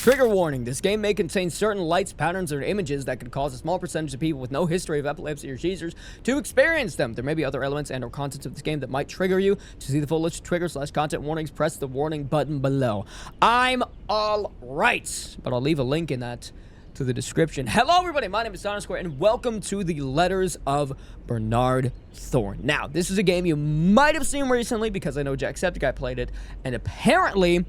Trigger warning. This game may contain certain lights, patterns, or images that could cause a small percentage of people with no history of epilepsy or seizures to experience them. There may be other elements and or contents of this game that might trigger you. To see the full list of trigger/content warnings, press the warning button below. I'm all right, but I'll leave a link in that to the description. Hello, everybody. My name is Cynosquare, and welcome to the Letters of Bernard Thorne. Now, this is a game you might have seen recently because I know Jacksepticeye played it, and apparently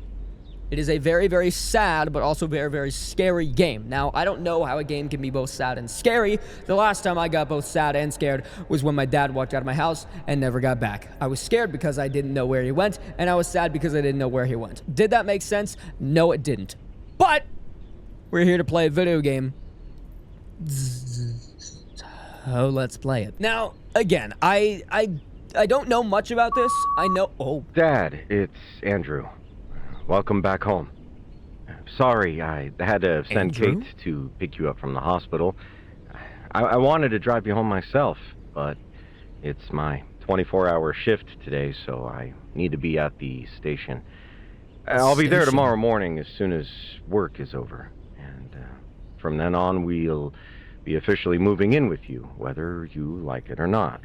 it is a very, very sad, but also very, very scary game. Now, I don't know how a game can be both sad and scary. The last time I got both sad and scared was when my dad walked out of my house and never got back. I was scared because I didn't know where he went, and I was sad because I didn't know where he went. Did that make sense? No, it didn't. But we're here to play a video game. So let's play it. Now, again, I don't know much about this. I know... Oh. Dad, it's Andrew. Welcome back home. Sorry, I had to send Andrew? Kate to pick you up from the hospital. I wanted to drive you home myself, but it's my 24-hour shift today, so I need to be at the station. I'll be there tomorrow morning as soon as work is over. And from then on, we'll be officially moving in with you, whether you like it or not.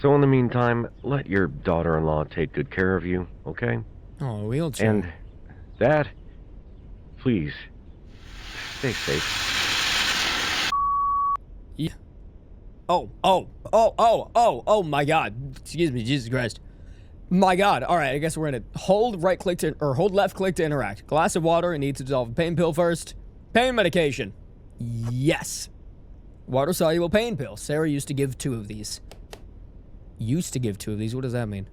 So in the meantime, let your daughter-in-law take good care of you, okay? Oh, wheelchair. And Dad, please, stay safe. Yeah. Oh my God. Excuse me, Jesus Christ. My God. All right, I guess we're gonna hold right click to, or hold left click to interact. Glass of water, it needs to dissolve a pain pill first. Pain medication. Yes. Water soluble pain pill. Sarah used to give 2 of these. Used to give 2 of these. What does that mean?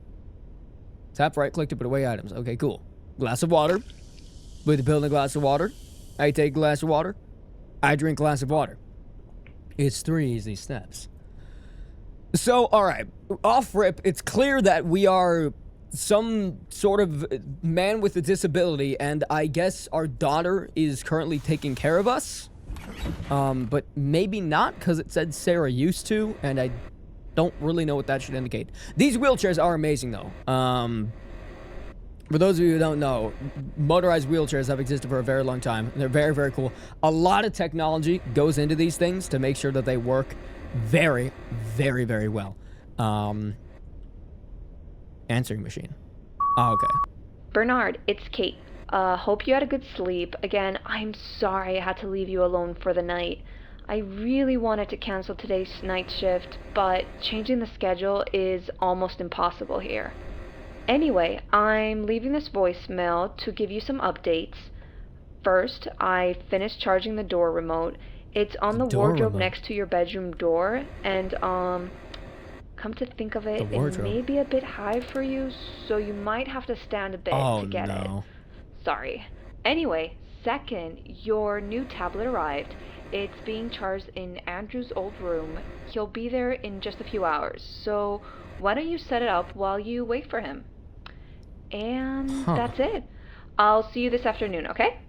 Tap right click to put away items. Okay, cool. Glass of water. Put the pill in a glass of water. I take a glass of water. I drink a glass of water. It's 3 easy steps. So, alright. Off rip, it's clear that we are some sort of man with a disability, and I guess our daughter is currently taking care of us. But maybe not, because it said Sarah used to, and I don't really know what that should indicate. These wheelchairs are amazing, though. For those of you who don't know, motorized wheelchairs have existed for a very long time. They're very, very cool. A lot of technology goes into these things to make sure that they work very, very, very well. Answering machine. Oh, okay. Bernard, it's Kate. Hope you had a good sleep. Again, I'm sorry I had to leave you alone for the night. I really wanted to cancel today's night shift, but changing the schedule is almost impossible here. Anyway, I'm leaving this voicemail to give you some updates. First, I finished charging the door remote. It's on the wardrobe next to your bedroom door, and come to think of it, it may be a bit high for you, so you might have to stand a bit to get it. Sorry. Anyway, second, your new tablet arrived. It's being charged in Andrew's old room. He'll be there in just a few hours, so why don't you set it up while you wait for him? And that's it. I'll see you this afternoon, okay?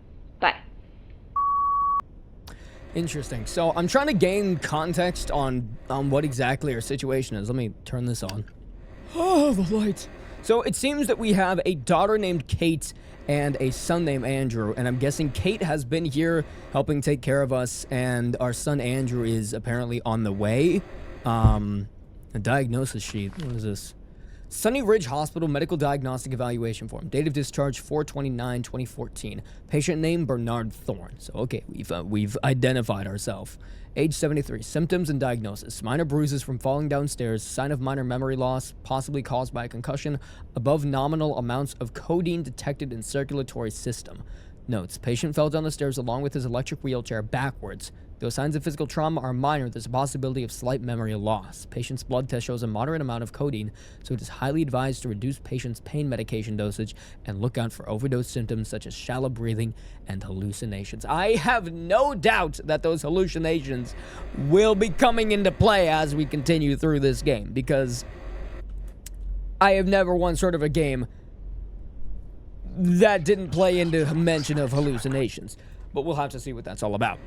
Bye. Interesting. So I'm trying to gain context on what exactly our situation is. Let me turn this on. Oh, the lights. So it seems that we have a daughter named Kate and a son named Andrew, and I'm guessing Kate has been here helping take care of us, and our son Andrew is apparently on the way. A diagnosis sheet. What is this? Sunny Ridge Hospital Medical Diagnostic Evaluation Form. Date of discharge 4/29/2014. Patient name Bernard Thorne. So okay, we've identified ourselves. Age 73. Symptoms and diagnosis: minor bruises from falling downstairs. Sign of minor memory loss, possibly caused by a concussion. Above nominal amounts of codeine detected in circulatory system. Notes: patient fell down the stairs along with his electric wheelchair backwards. Though signs of physical trauma are minor, there's a possibility of slight memory loss. Patient's blood test shows a moderate amount of codeine, so it is highly advised to reduce patient's pain medication dosage and look out for overdose symptoms such as shallow breathing and hallucinations. I have no doubt that those hallucinations will be coming into play as we continue through this game, because I have never once heard of a game that didn't play into mention of hallucinations. But we'll have to see what that's all about.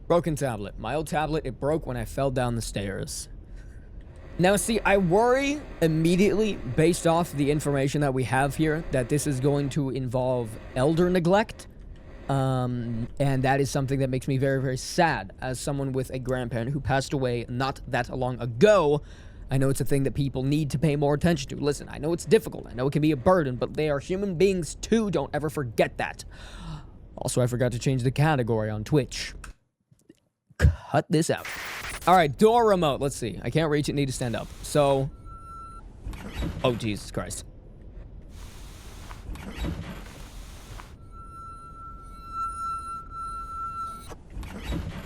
Broken tablet. My old tablet, it broke when I fell down the stairs. Now, see, I worry immediately, based off the information that we have here, that this is going to involve elder neglect. And that is something that makes me very, very sad as someone with a grandparent who passed away not that long ago. I know it's a thing that people need to pay more attention to. Listen, I know it's difficult. I know it can be a burden, but they are human beings too. Don't ever forget that. Also, I forgot to change the category on Twitch. Cut this out. All right, door remote. Let's see. I can't reach it. Need to stand up. So, oh, Jesus Christ.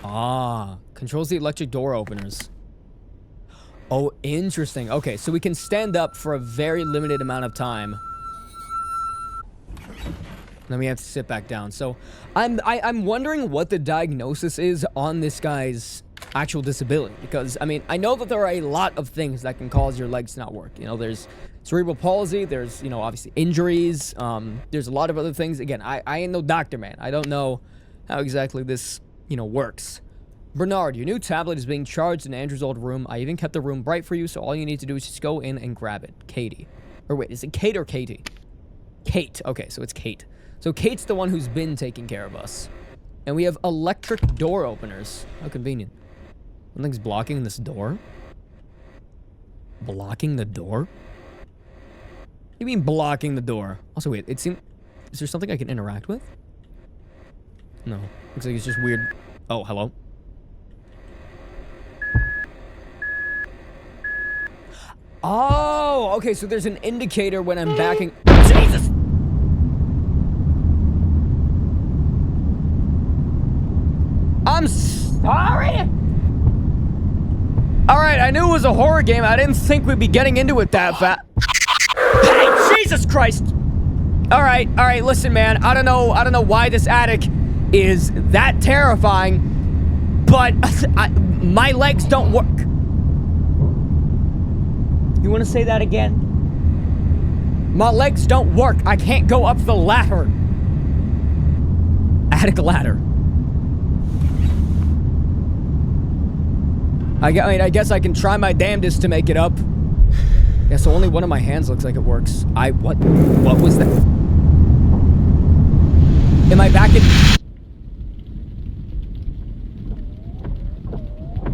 Ah, controls the electric door openers. Oh, interesting. Okay, so we can stand up for a very limited amount of time. Then we have to sit back down. So I'm wondering what the diagnosis is on this guy's actual disability. Because, I mean, I know that there are a lot of things that can cause your legs to not work. You know, there's cerebral palsy. There's, you know, obviously injuries. There's a lot of other things. Again, I ain't no doctor, man. I don't know how exactly this, you know, works. Bernard, your new tablet is being charged in Andrew's old room. I even kept the room bright for you, so all you need to do is just go in and grab it. Katie. Or wait, is it Kate or Katie? Kate. Okay, so it's Kate. So Kate's the one who's been taking care of us. And we have electric door openers. How convenient. Something's blocking this door? Blocking the door? What do you mean blocking the door? Also, wait, it seems... Is there something I can interact with? No. Looks like it's just weird. Oh, hello? Oh, okay, so there's an indicator when I'm backing... Jesus! I'm sorry? Alright, I knew it was a horror game. I didn't think we'd be getting into it that fast. Hey, Jesus Christ! Alright, listen, man. I don't know why this attic is that terrifying, but my legs don't work. You want to say that again? My legs don't work. I can't go up the ladder. Attic ladder. I mean, I guess I can try my damnedest to make it up. Yeah, so only one of my hands looks like it works. What was that? Am I back in?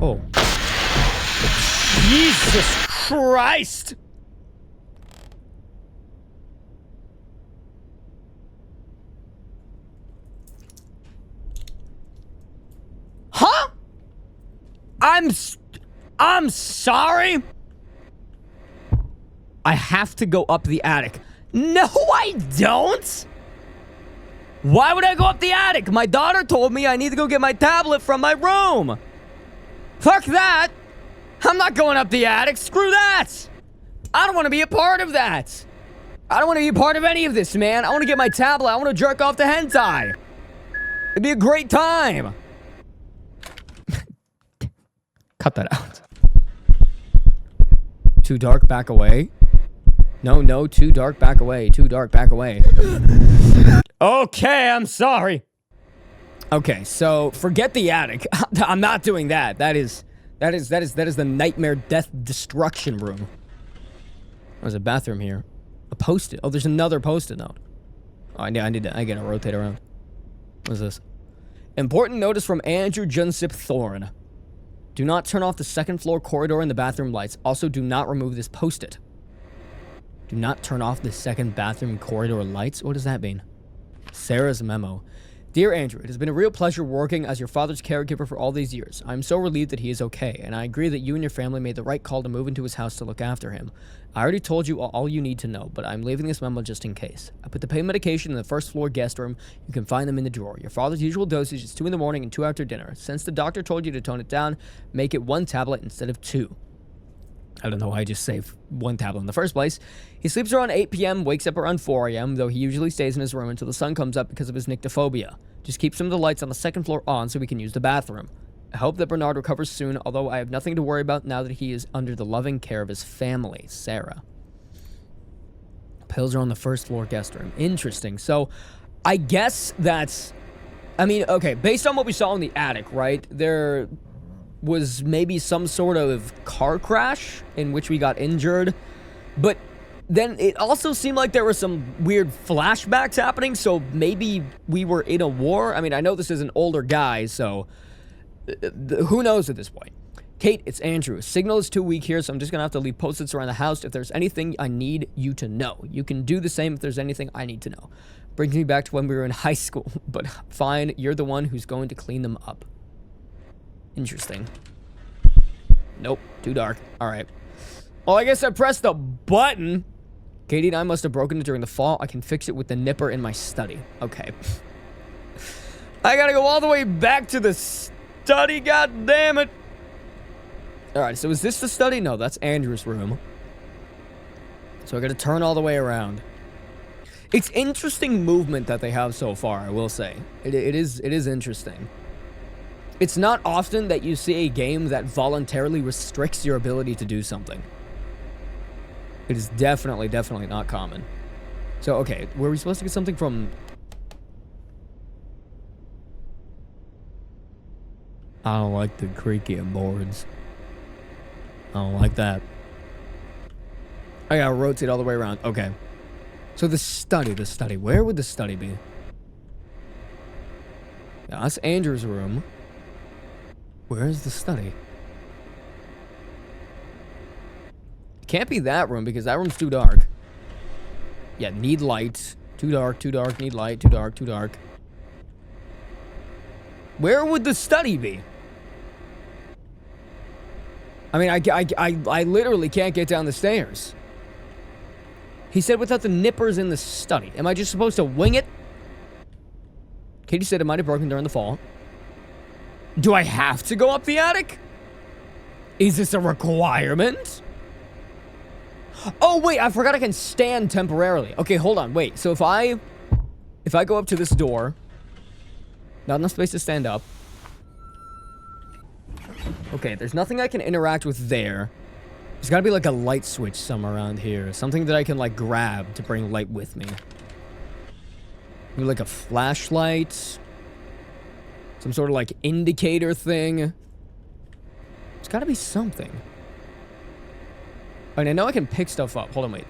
Oh. Jesus Christ! Huh? I'm sorry? I have to go up the attic. No, I don't! Why would I go up the attic? My daughter told me I need to go get my tablet from my room. Fuck that! I'm not going up the attic. Screw that! I don't want to be a part of that. I don't want to be a part of any of this, man. I want to get my tablet. I want to jerk off the hentai. It'd be a great time. Cut that out. Too dark, back away. No, too dark, back away. Too dark, back away. Okay, I'm sorry. Okay, so forget the attic. I'm not doing that. That is the nightmare death destruction room. There's a bathroom here. A post-it. Oh, there's another post-it note. Oh, I gotta rotate around. What's this? Important notice from Andrew Junsip Thorne. Do not turn off the second floor corridor and the bathroom lights. Also, do not remove this post-it. Do not turn off the second bathroom corridor lights? What does that mean? Sarah's memo. Dear Andrew, it has been a real pleasure working as your father's caregiver for all these years. I'm so relieved that he is okay, and I agree that you and your family made the right call to move into his house to look after him. I already told you all you need to know, but I'm leaving this memo just in case. I put the pain medication in the first floor guest room. You can find them in the drawer. Your father's usual dosage is 2 in the morning and 2 after dinner. Since the doctor told you to tone it down, make it 1 tablet instead of 2. I don't know why I just saved 1 tablet in the first place. He sleeps around 8 p.m., wakes up around 4 a.m., though he usually stays in his room until the sun comes up because of his nyctophobia. Just keep some of the lights on the second floor on so we can use the bathroom. I hope that Bernard recovers soon, although I have nothing to worry about now that he is under the loving care of his family. Sarah. Pills are on the first floor guest room. Interesting. So, I guess that's... I mean, okay, based on what we saw in the attic, right? was maybe some sort of car crash in which we got injured. But then it also seemed like there were some weird flashbacks happening, so maybe we were in a war. I mean, I know this is an older guy, so who knows at this point. Kate, it's Andrew. Signal is too weak here, so I'm just gonna have to leave post-its around the house. If there's anything I need you to know, you can do the same if there's anything I need to know. Brings me back to when we were in high school, but fine, you're the one who's going to clean them up. Interesting. Nope, too dark. Alright. Well, I guess I pressed the button. Katie and I must have broken it during the fall. I can fix it with the nipper in my study. Okay. I gotta go all the way back to the study, god damn it. Alright, so is this the study? No, that's Andrew's room. So I gotta turn all the way around. It's interesting movement that they have so far, I will say. It is interesting. It's not often that you see a game that voluntarily restricts your ability to do something. It is definitely not common. So, okay, were we supposed to get something from... I don't like the creaky boards. I don't like that. I gotta rotate all the way around. Okay. So the study. Where would the study be? Yeah, that's Andrew's room. Where is the study? It can't be that room because that room's too dark. Yeah, need light. Too dark, need light, too dark. Where would the study be? I mean, I literally can't get down the stairs. He said without the nippers in the study. Am I just supposed to wing it? Katie said it might have broken during the fall. Do I have to go up the attic? Is this a requirement? Oh, wait, I forgot I can stand temporarily. Okay, hold on, wait. So if I go up to this door, not enough space to stand up. Okay, there's nothing I can interact with there. There's gotta be like a light switch somewhere around here. Something that I can like grab to bring light with me. Maybe like a flashlight. Some sort of like indicator thing. There's gotta be something. I mean, I know I can pick stuff up. Hold on, wait.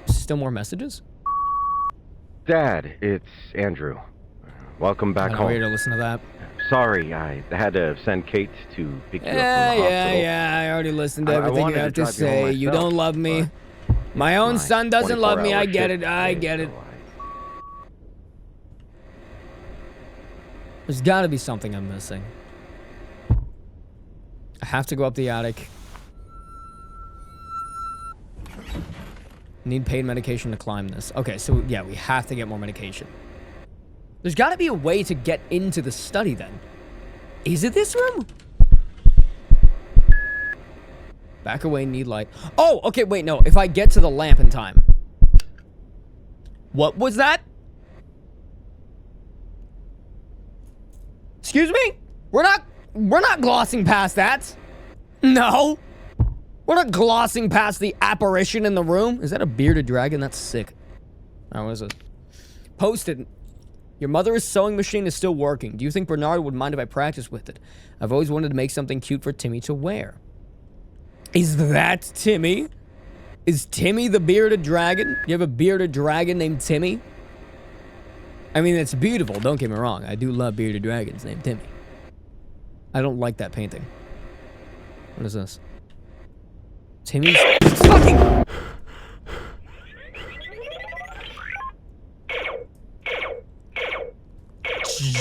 Still more messages? Dad, it's Andrew. Welcome back home. Weird to listen to that. Sorry, I had to send Kate to pick you up from the hospital. Yeah, I already listened to everything you have to say. You don't love me. My own son doesn't love me. I get it. I get it. There's gotta be something I'm missing. I have to go up the attic. Need pain medication to climb this. Okay, so yeah, we have to get more medication. There's gotta be a way to get into the study then. Is it this room? Back away, need light. Oh, okay, wait, no. If I get to the lamp in time. What was that? Excuse me? We're not glossing past that. No. We're not glossing past the apparition in the room. Is that a bearded dragon? That's sick. Oh, what is it? Post-it. Your mother's sewing machine is still working. Do you think Bernard would mind if I practice with it? I've always wanted to make something cute for Timmy to wear. Is that Timmy? Is Timmy the bearded dragon? You have a bearded dragon named Timmy? I mean, it's beautiful. Don't get me wrong. I do love bearded dragons named Timmy. I don't like that painting. What is this? Timmy's fucking...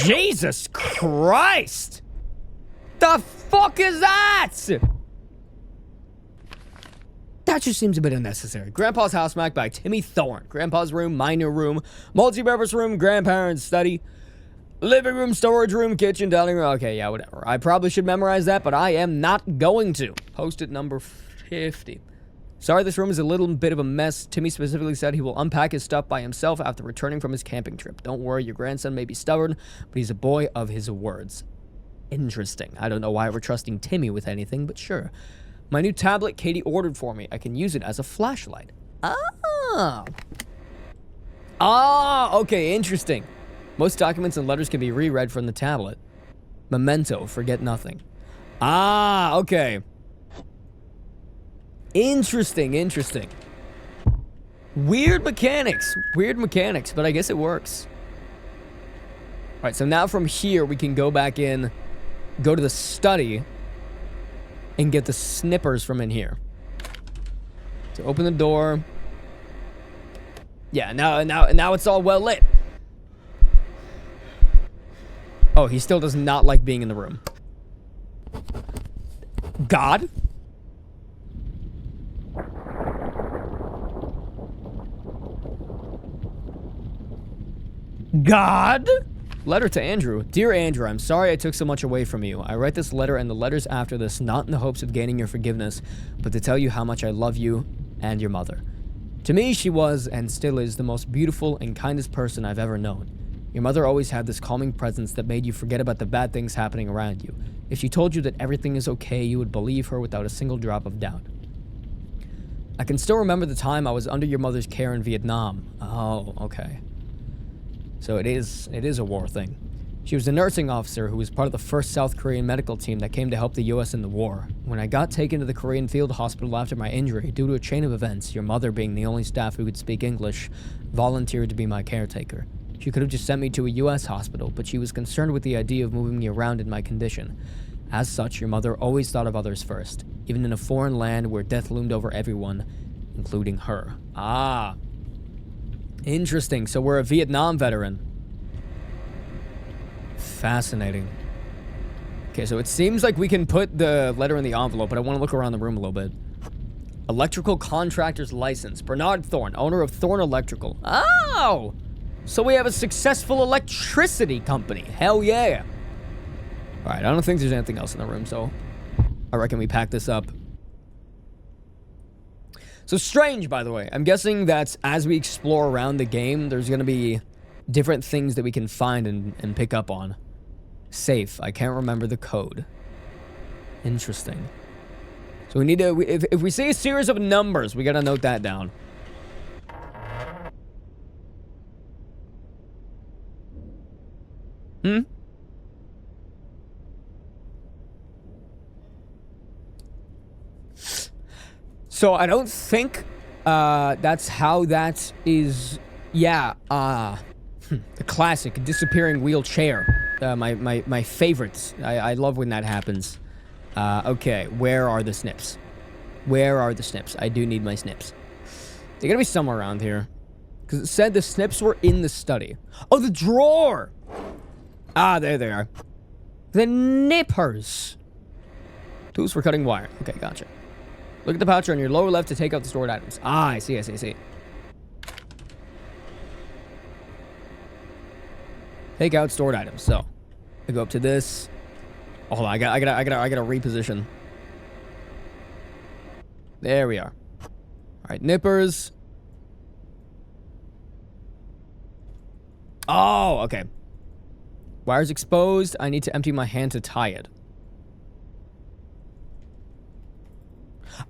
Jesus Christ! The fuck is that? That just seems a bit unnecessary. Grandpa's house marked by Timmy Thorne. Grandpa's room, minor room, multi-purpose room, grandparents' study, living room, storage room, kitchen, dining room. Okay, yeah, whatever. I probably should memorize that, but I am not going to. Post-it number 50. Sorry, this room is a little bit of a mess. Timmy specifically said he will unpack his stuff by himself after returning from his camping trip. Don't worry, your grandson may be stubborn, but he's a boy of his words. Interesting. I don't know why we're trusting Timmy with anything, but sure. My new tablet Katie ordered for me. I can use it as a flashlight. Ah. Ah, okay, interesting. Most documents and letters can be reread from the tablet. Memento, forget nothing. Ah, okay. Interesting, interesting. Weird mechanics, but I guess it works. All right, so now from here, we can go back in, go to the study, and get the snippers from in here. So open the door. Yeah, now it's all well lit. Oh, he still does not like being in the room. God? God? Letter to Andrew. Dear Andrew, I'm sorry I took so much away from you. I write this letter and the letters after this not in the hopes of gaining your forgiveness, but to tell you how much I love you and your mother. To me, she was, and still is, the most beautiful and kindest person I've ever known. Your mother always had this calming presence that made you forget about the bad things happening around you. If she told you that everything is okay, you would believe her without a single drop of doubt. I can still remember the time I was under your mother's care in Vietnam. Oh, okay. So it is a war thing. She was a nursing officer who was part of the first South Korean medical team that came to help the US in the war. When I got taken to the Korean field hospital after my injury, due to a chain of events, your mother, being the only staff who could speak English, volunteered to be my caretaker. She could have just sent me to a US hospital, but she was concerned with the idea of moving me around in my condition. As such, your mother always thought of others first, even in a foreign land where death loomed over everyone, including her. Ah. Interesting. So we're a Vietnam veteran. Fascinating. Okay, so it seems like we can put the letter in the envelope, but I want to look around the room a little bit. Electrical contractor's license. Bernard Thorne, owner of Thorne Electrical. Oh! So we have a successful electricity company. Hell yeah. Alright, I don't think there's anything else in the room, so I reckon we pack this up. So strange, by the way. I'm guessing that as we explore around the game, there's going to be different things that we can find and pick up on. Safe. I can't remember the code. Interesting. So we need to... If we see a series of numbers, we got to note that down. So I don't think that's how that is. Yeah, the classic disappearing wheelchair. My favorites. I love when that happens. Okay, where are the snips? Where are the snips? I do need my snips. They're gonna be somewhere around here. Because it said the snips were in the study. Oh, the drawer! Ah, there they are. The nippers. Tools for cutting wire. Okay, gotcha. Look at the pouch on your lower left to take out the stored items. Ah, I see. Take out stored items. So, I go up to this. Oh, hold on. I gotta reposition. There we are. All right, nippers. Oh, okay. Wire's exposed. I need to empty my hand to tie it.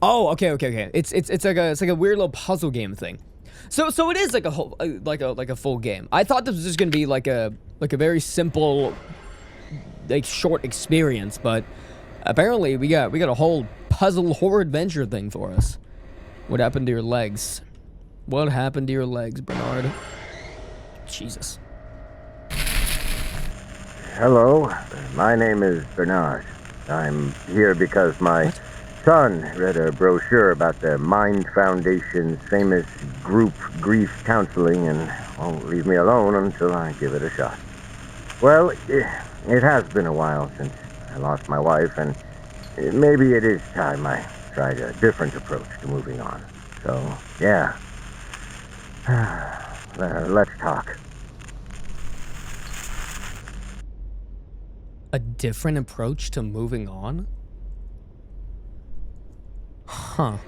Oh, okay. It's like a weird little puzzle game thing. So it is like a whole like a full game. I thought this was just gonna be like a very simple, like short experience, but apparently we got a whole puzzle horror adventure thing for us. What happened to your legs? What happened to your legs, Bernard? Jesus. Hello, my name is Bernard. I'm here because my son read a brochure about the Mind Foundation's famous group grief counseling and won't leave me alone until I give it a shot. Well, it has been a while since I lost my wife, and maybe it is time I tried a different approach to moving on. So, yeah. Let's talk. A different approach to moving on? Huh.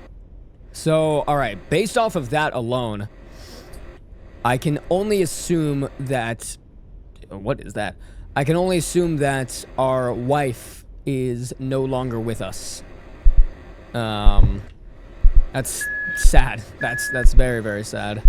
So, alright, based off of that alone, I can only assume that... What is that? I can only assume that our wife is no longer with us. That's sad. That's very, very sad.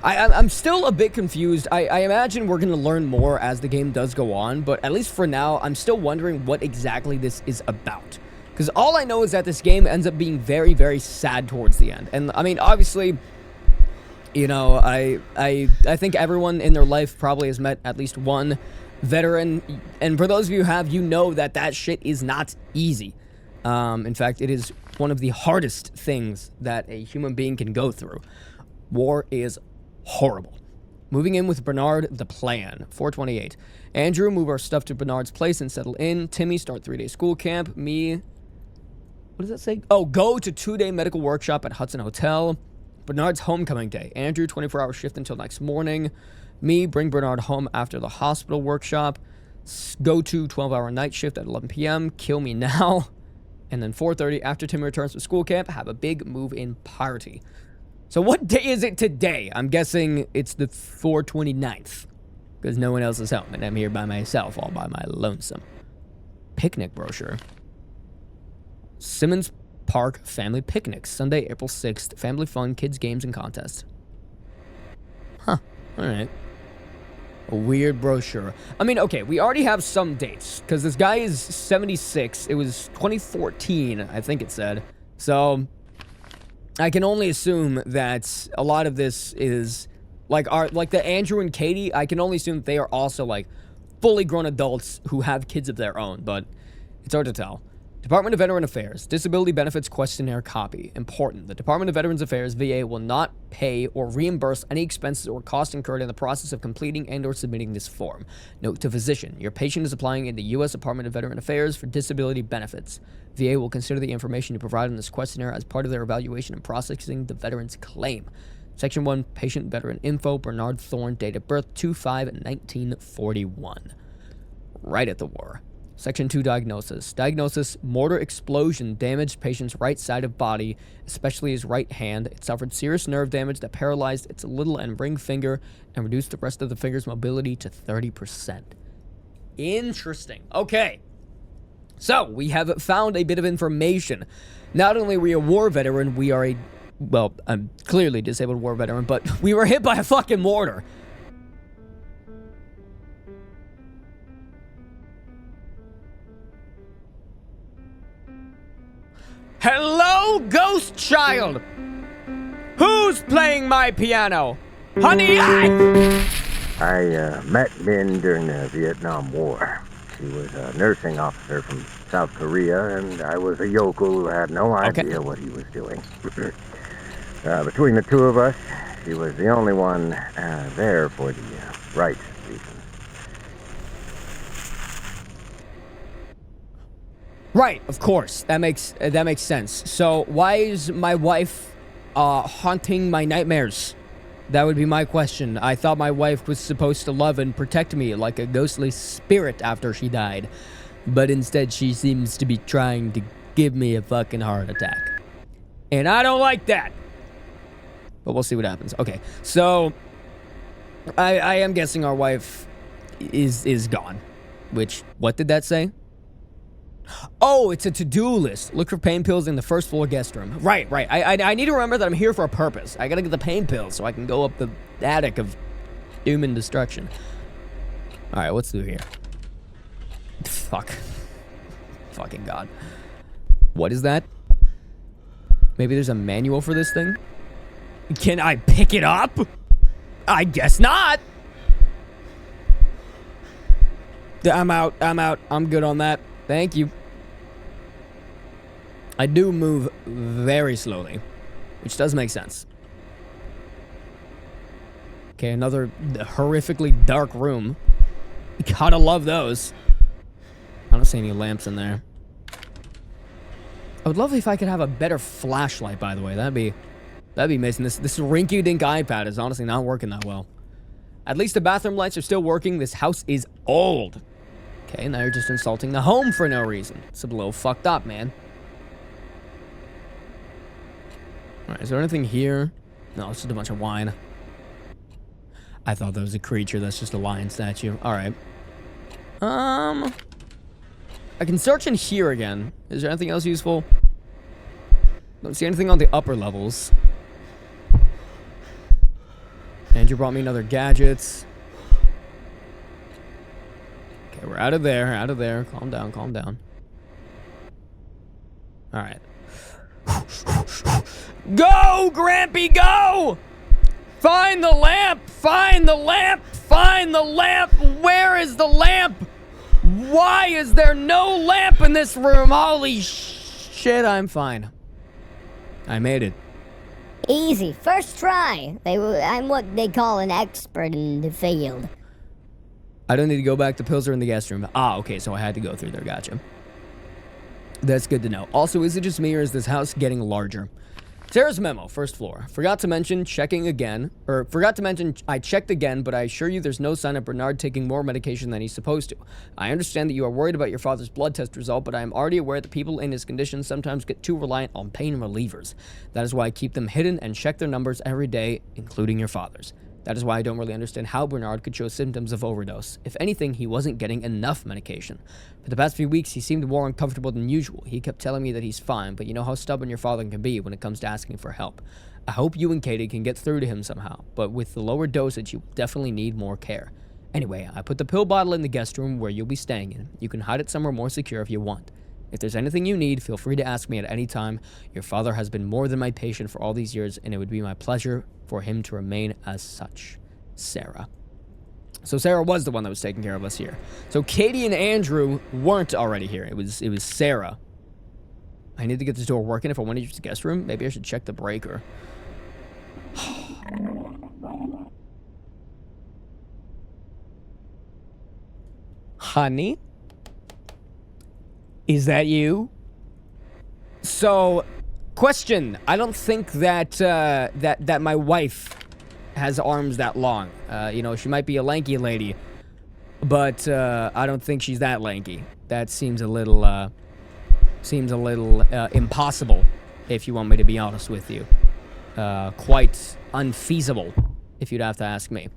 I'm still a bit confused. I imagine we're going to learn more as the game does go on, but at least for now, I'm still wondering what exactly this is about. Because all I know is that this game ends up being very, very sad towards the end. And, I mean, obviously, you know, I think everyone in their life probably has met at least one veteran. And for those of you who have, you know that that shit is not easy. In fact, it is one of the hardest things that a human being can go through. War is horrible. Moving in with Bernard, the plan. 428. Andrew, move our stuff to Bernard's place and settle in. Timmy, start 3-day school camp. Me, what does that say? Oh, go to 2-day medical workshop at Hudson Hotel. Bernard's homecoming day. Andrew, 24-hour shift until next morning. Me, bring Bernard home after the hospital workshop. Go to 12-hour night shift at 11 p.m. Kill me now. And then 4:30, after Timmy returns to school camp, have a big move-in party. So what day is it today? I'm guessing it's the 429th. Because no one else is home, and I'm here by myself, all by my lonesome. Picnic brochure. Simmons Park Family Picnic, Sunday, April 6th. Family fun, kids, games, and contests. Huh, alright. A weird brochure. I mean, okay, we already have some dates, because this guy is 76. It was 2014, I think it said. So, I can only assume that a lot of this is, like the Andrew and Katie, I can only assume that they are also, like, fully grown adults who have kids of their own, but it's hard to tell. Department of Veteran Affairs, Disability Benefits Questionnaire Copy. Important. The Department of Veterans Affairs, VA, will not pay or reimburse any expenses or costs incurred in the process of completing and or submitting this form. Note to physician, your patient is applying in the U.S. Department of Veteran Affairs for disability benefits. VA will consider the information you provide in this questionnaire as part of their evaluation and processing the veteran's claim. Section 1, Patient Veteran Info, Bernard Thorne, date of birth 2/5/1941. Right at the war. Section 2, Diagnosis. Diagnosis, mortar explosion damaged patient's right side of body, especially his right hand. It suffered serious nerve damage that paralyzed its little and ring finger and reduced the rest of the finger's mobility to 30%. Interesting. Okay. So, we have found a bit of information. Not only are we a war veteran, we are a, well, I'm clearly disabled war veteran, but we were hit by a fucking mortar. Hello, ghost child! Who's playing my piano? Honey, I met Min during the Vietnam War. She was a nursing officer from South Korea, and I was a yokel who had no idea what he was doing. Between the two of us, she was the only one there for the right reason. Right, of course. That makes sense. So, why is my wife haunting my nightmares? That would be my question. I thought my wife was supposed to love and protect me like a ghostly spirit after she died. But instead, she seems to be trying to give me a fucking heart attack. And I don't like that. But we'll see what happens. Okay, so I am guessing our wife is gone. Which, what did that say? Oh, it's a to-do list. Look for pain pills in the first floor guest room. Right. I need to remember that I'm here for a purpose. I gotta get the pain pills so I can go up the attic of doom and destruction. Alright, what's through here? Fuck. Fucking God. What is that? Maybe there's a manual for this thing? Can I pick it up? I guess not. I'm out. I'm good on that. Thank you. I do move very slowly, which does make sense. Okay, another horrifically dark room. Gotta love those. I don't see any lamps in there. I would love if I could have a better flashlight, by the way. That'd be amazing. This rinky-dink iPad is honestly not working that well. At least the bathroom lights are still working. This house is old. Okay, now you're just insulting the home for no reason. It's a little fucked up, man. Alright, is there anything here? No, it's just a bunch of wine. I thought that was a creature. That's just a lion statue. Alright. I can search in here again. Is there anything else useful? Don't see anything on the upper levels. Andrew brought me another gadget. Okay, we're out of there, out of there. Calm down, calm down. All right. Go, Grampy, go! Find the lamp! Find the lamp! Find the lamp! Where is the lamp? Why is there no lamp in this room? Holy shit, I'm fine. I made it. Easy, first try. I'm what they call an expert in the field. I don't need to go back. The pills are in the guest room. Ah, okay, so I had to go through there. Gotcha. That's good to know. Also, is it just me or is this house getting larger? Sarah's memo, first floor. Forgot to mention checking again, or forgot to mention I checked again, but I assure you there's no sign of Bernard taking more medication than he's supposed to. I understand that you are worried about your father's blood test result, but I am already aware that people in his condition sometimes get too reliant on pain relievers. That is why I keep them hidden and check their numbers every day, including your father's. That is why I don't really understand how Bernard could show symptoms of overdose. If anything, he wasn't getting enough medication. For the past few weeks, he seemed more uncomfortable than usual. He kept telling me that he's fine, but you know how stubborn your father can be when it comes to asking for help. I hope you and Katie can get through to him somehow, but with the lower dosage, you definitely need more care. Anyway, I put the pill bottle in the guest room where you'll be staying in. You can hide it somewhere more secure if you want. If there's anything you need, feel free to ask me at any time. Your father has been more than my patient for all these years, and it would be my pleasure for him to remain as such. Sarah. So Sarah was the one that was taking care of us here. So Katie and Andrew weren't already here. It was Sarah. I need to get this door working if I want to use the guest room. Maybe I should check the breaker. Honey? Is that you? So, question. I don't think that that my wife has arms that long. You know, she might be a lanky lady, but I don't think she's that lanky. That seems a little impossible, if you want me to be honest with you. Quite unfeasible, if you'd have to ask me.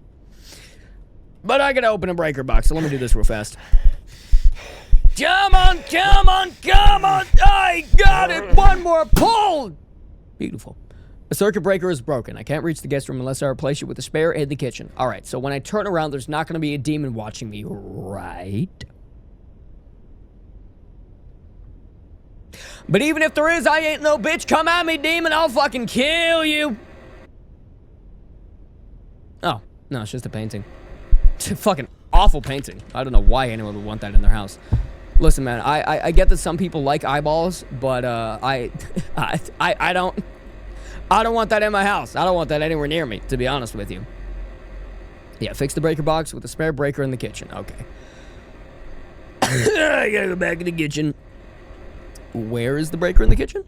But I gotta open a breaker box, so let me do this real fast. Come on, come on, come on! I got it! One more pull! Beautiful. The circuit breaker is broken. I can't reach the guest room unless I replace it with a spare in the kitchen. Alright, so when I turn around, there's not going to be a demon watching me, right? But even if there is, I ain't no bitch. Come at me, demon. I'll fucking kill you. Oh, no, it's just a painting. It's a fucking awful painting. I don't know why anyone would want that in their house. Listen, man, I get that some people like eyeballs, but I don't want that in my house. I don't want that anywhere near me, to be honest with you. Yeah, fix the breaker box with a spare breaker in the kitchen. Okay. I gotta go back in the kitchen. Where is the breaker in the kitchen?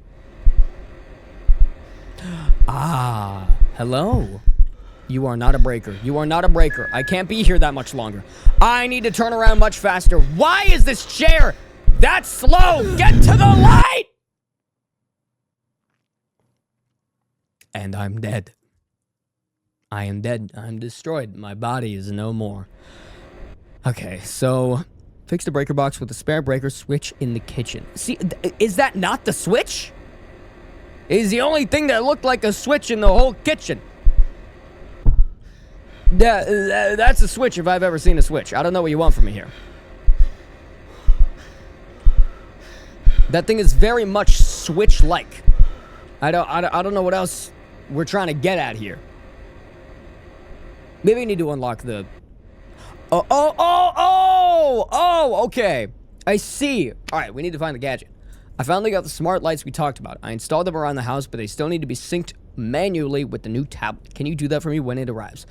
Ah, hello. You are not a breaker. You are not a breaker. I can't be here that much longer. I need to turn around much faster. Why is this chair that slow? Get to the light! And I'm dead. I am dead. I'm destroyed. My body is no more. Okay, so fix the breaker box with a spare breaker switch in the kitchen. See, is that not the switch? Is the only thing that looked like a switch in the whole kitchen. That's a switch if I've ever seen a switch. I don't know what you want from me here. That thing is very much switch-like. I don't know what else we're trying to get at here. Maybe I need to unlock the... Oh, okay. I see. All right, we need to find the gadget. I finally got the smart lights we talked about. I installed them around the house, but they still need to be synced manually with the new tablet. Can you do that for me when it arrives?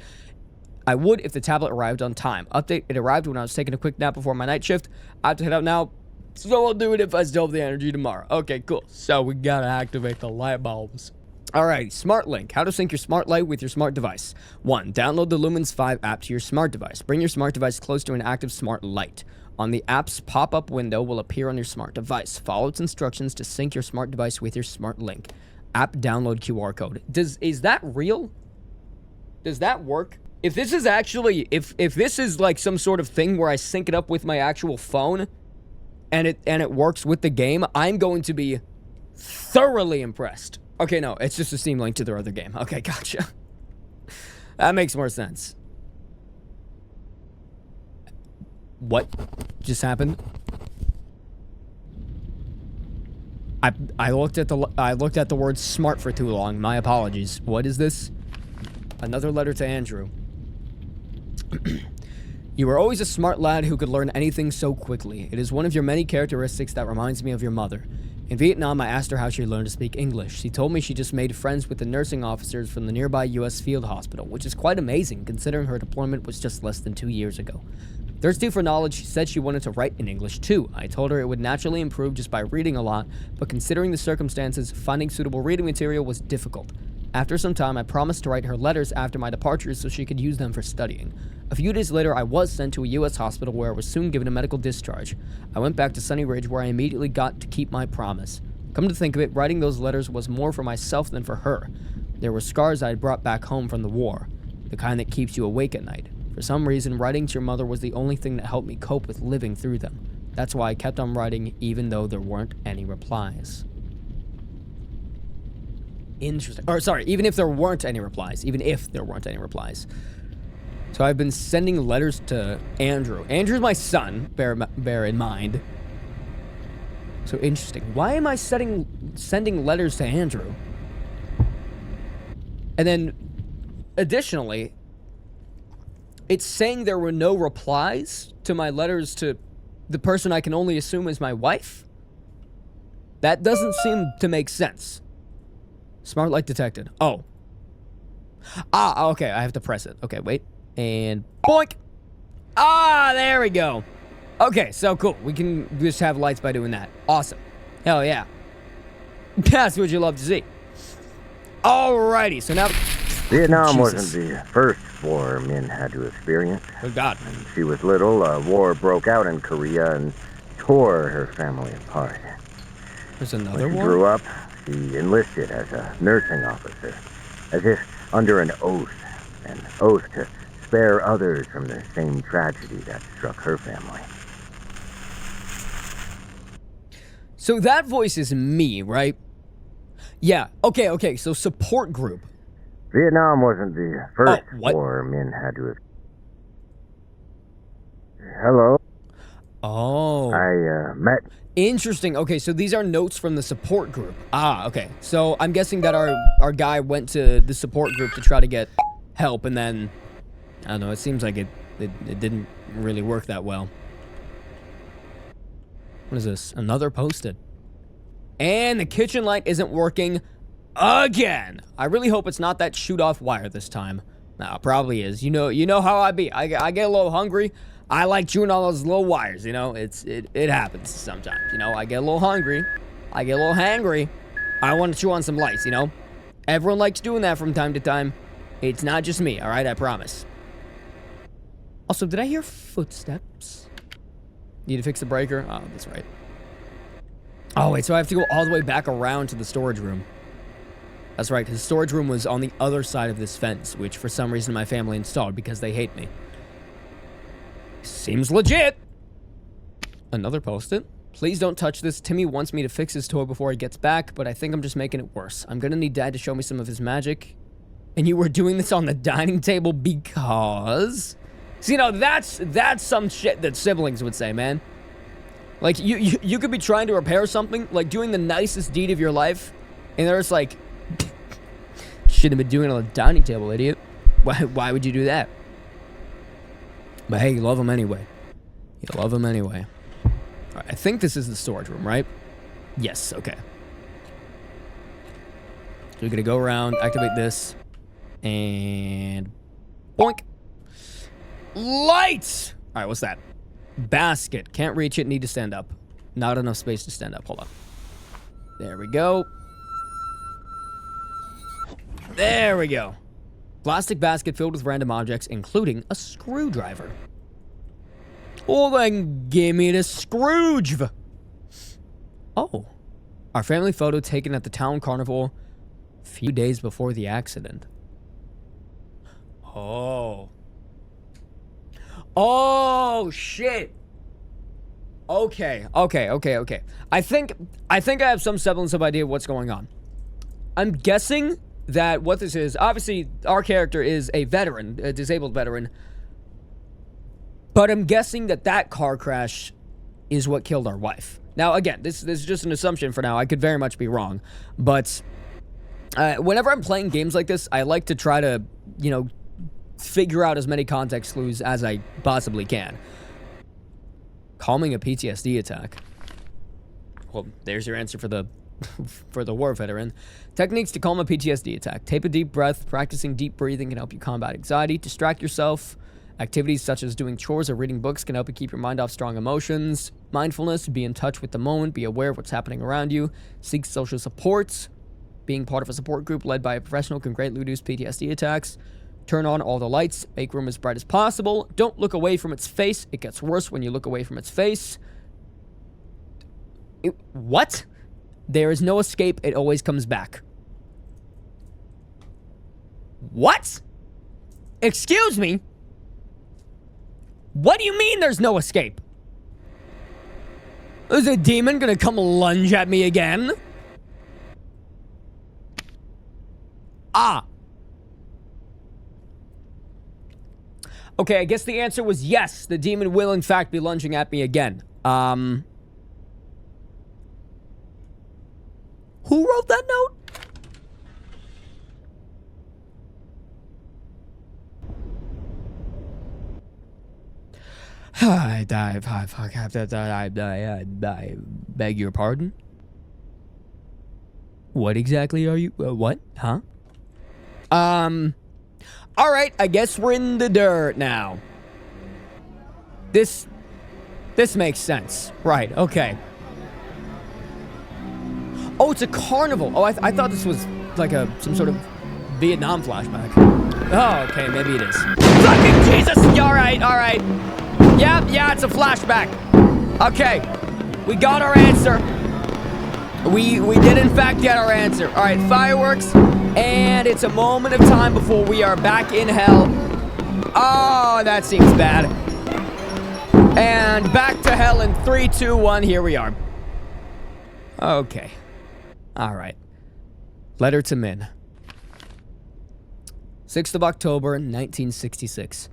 I would if the tablet arrived on time. Update, it arrived when I was taking a quick nap before my night shift. I have to head out now, so I'll do it if I still have the energy tomorrow. Okay, cool. So we gotta activate the light bulbs. Alright, Smart Link. How to sync your smart light with your smart device. 1. Download the Lumens 5 app to your smart device. Bring your smart device close to an active smart light. On the app's pop-up window will appear on your smart device. Follow its instructions to sync your smart device with your smart link. App download QR code. Is that real? Does that work? If this is actually, if this is like some sort of thing where I sync it up with my actual phone and it works with the game, I'm going to be thoroughly impressed. Okay, no, it's just a Steam link to their other game. Okay, gotcha. That makes more sense. What just happened? I looked at the word smart for too long. My apologies. What is this? Another letter to Andrew. You were always a smart lad who could learn anything so quickly. It is one of your many characteristics that reminds me of your mother. In Vietnam, I asked her how she learned to speak English. She told me she just made friends with the nursing officers from the nearby U.S. field hospital, which is quite amazing considering her deployment was just less than 2 years ago. Thirsty for knowledge, she said she wanted to write in English too. I told her it would naturally improve just by reading a lot, but considering the circumstances, finding suitable reading material was difficult. After some time, I promised to write her letters after my departure so she could use them for studying. A few days later, I was sent to a U.S. hospital where I was soon given a medical discharge. I went back to Sunny Ridge where I immediately got to keep my promise. Come to think of it, writing those letters was more for myself than for her. There were scars I had brought back home from the war, the kind that keeps you awake at night. For some reason, writing to your mother was the only thing that helped me cope with living through them. That's why I kept on writing even though there weren't any replies. Interesting. Or sorry, even if there weren't any replies. Even if there weren't any replies. So I've been sending letters to Andrew. Andrew's my son, bear in mind. So interesting. Why am I sending letters to Andrew? And then, additionally, it's saying there were no replies to my letters to the person I can only assume is my wife? That doesn't seem to make sense. Smart light detected. Oh. Ah, okay, I have to press it. Okay, wait. And boink! Ah, there we go. Okay, so cool. We can just have lights by doing that. Awesome. Hell yeah. That's what you love to see. Alrighty, so now... Vietnam wasn't the first war men had to experience. Oh, God. When she was little, a war broke out in Korea and tore her family apart. There's another When she war? grew up, she enlisted as a nursing officer, as if under an oath to spare others from the same tragedy that struck her family. So that voice is me, right? Yeah, okay, so support group. Vietnam wasn't the first what? war men had to... Hello? Oh. I met... Interesting. Okay, so these are notes from the support group. Ah, okay. So I'm guessing that our guy went to the support group to try to get help, and then... I don't know, it seems like it didn't really work that well. What is this? Another post-it. And the kitchen light isn't working again. I really hope it's not that shoot-off wire this time. Nah, it probably is. You know how I be. I get a little hungry. I like chewing on those little wires, you know? It happens sometimes, you know? I get a little hungry. I get a little hangry. I want to chew on some lights, you know? Everyone likes doing that from time to time. It's not just me, all right? I promise. Also, did I hear footsteps? Need to fix the breaker? Oh, that's right. Oh, wait, so I have to go all the way back around to the storage room. That's right, because the storage room was on the other side of this fence, which for some reason my family installed because they hate me. Seems legit. Another post-it. Please don't touch this. Timmy wants me to fix his toy before he gets back, but I think I'm just making it worse. I'm gonna need Dad to show me some of his magic. And you were doing this on the dining table because... So, you know, that's some shit that siblings would say, man. Like, you could be trying to repair something, like doing the nicest deed of your life, and they're just like, shouldn't have been doing it on the dining table, idiot. Why would you do that? But hey, you love them anyway. You love them anyway. All right, I think this is the storage room, right? Yes, okay. So we're gonna go around, activate this, and boink. Lights! All right, what's that? Basket. Can't reach it, need to stand up. Not enough space to stand up. Hold on. There we go. There we go. Plastic basket filled with random objects, including a screwdriver. Well, then give me the Scrooge. Oh. Our family photo taken at the town carnival a few days before the accident. Oh. Oh, shit. Okay. I think I have some semblance of idea of what's going on. I'm guessing that what this is, obviously, our character is a veteran, a disabled veteran. But I'm guessing that that car crash is what killed our wife. Now, again, this is just an assumption for now. I could very much be wrong. But whenever I'm playing games like this, I like to try to, you know, figure out as many context clues as I possibly can. Calming a PTSD attack. Well, there's your answer for the war veteran. Techniques to calm a PTSD attack. Take a deep breath. Practicing deep breathing can help you combat anxiety. Distract yourself. Activities such as doing chores or reading books can help you keep your mind off strong emotions. Mindfulness, be in touch with the moment, be aware of what's happening around you. Seek social support. Being part of a support group led by a professional can greatly reduce PTSD attacks. Turn on all the lights. Make room as bright as possible. Don't look away from its face. It gets worse when you look away from its face. What? There is no escape. It always comes back. What? Excuse me? What do you mean there's no escape? Is a demon gonna come lunge at me again? Ah. Okay, I guess the answer was yes. The demon will, in fact, be lunging at me again. Who wrote that note? I beg your pardon? What exactly are you? What? Huh? Alright, I guess we're in the dirt now. This makes sense. Right, okay. Oh, it's a carnival. Oh, I thought this was like some sort of Vietnam flashback. Oh, okay, maybe it is. Fucking Jesus! Alright, alright. Yeah, it's a flashback. Okay, we got our answer. We did in fact get our answer. All right, fireworks, and it's a moment of time before we are back in hell. Oh, that seems bad. And back to hell in 3, 2, 1. Here we are. Okay. All right. Letter to Min. 6th of October, 1966.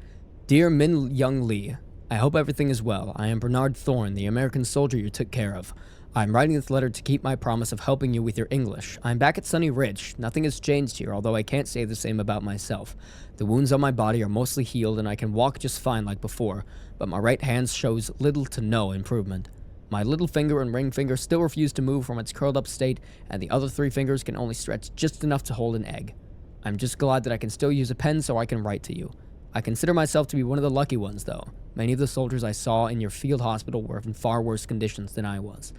Dear Min Young Lee, I hope everything is well. I am Bernard Thorne, the American soldier you took care of. I am writing this letter to keep my promise of helping you with your English. I am back at Sunny Ridge. Nothing has changed here, although I can't say the same about myself. The wounds on my body are mostly healed and I can walk just fine like before, but my right hand shows little to no improvement. My little finger and ring finger still refuse to move from its curled up state, and the other 3 fingers can only stretch just enough to hold an egg. I'm just glad that I can still use a pen so I can write to you. I consider myself to be one of the lucky ones, though. Many of the soldiers I saw in your field hospital were in far worse conditions than I was.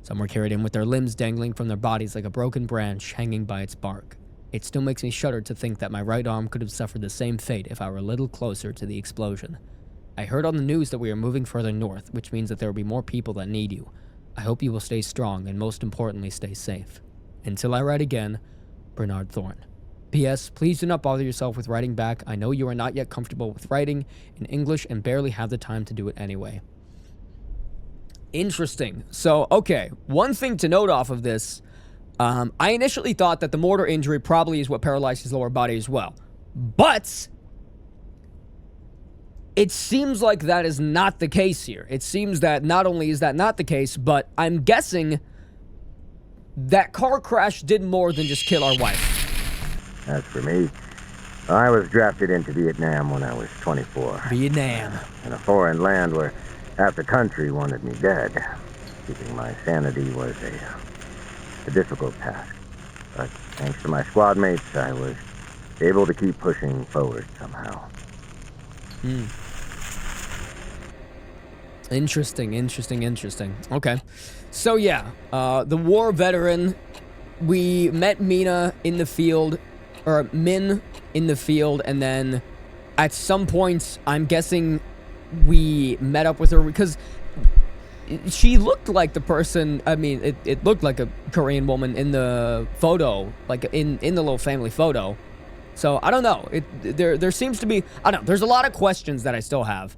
Some were carried in with their limbs dangling from their bodies like a broken branch hanging by its bark. It still makes me shudder to think that my right arm could have suffered the same fate if I were a little closer to the explosion. I heard on the news that we are moving further north, which means that there will be more people that need you. I hope you will stay strong and most importantly stay safe. Until I write again, Bernard Thorne. P.S. Please do not bother yourself with writing back. I know you are not yet comfortable with writing in English and barely have the time to do it anyway. Interesting. So, okay, one thing to note off of this, I initially thought that the mortar injury probably is what paralyzed his lower body as well. But it seems like that is not the case here. It seems that not only is that not the case, but I'm guessing that car crash did more than just kill our wife. As for me, I was drafted into Vietnam when I was 24. Vietnam. In a foreign land where half the country wanted me dead. Keeping my sanity was a difficult task. But thanks to my squad mates, I was able to keep pushing forward somehow. Interesting. Okay. So yeah, the war veteran, we met Mina in the field, or Min in the field, and then at some point, I'm guessing we met up with her because she looked like the person, I mean, it looked like a Korean woman in the photo, like in the little family photo. So, I don't know. There seems to be, I don't know, there's a lot of questions that I still have.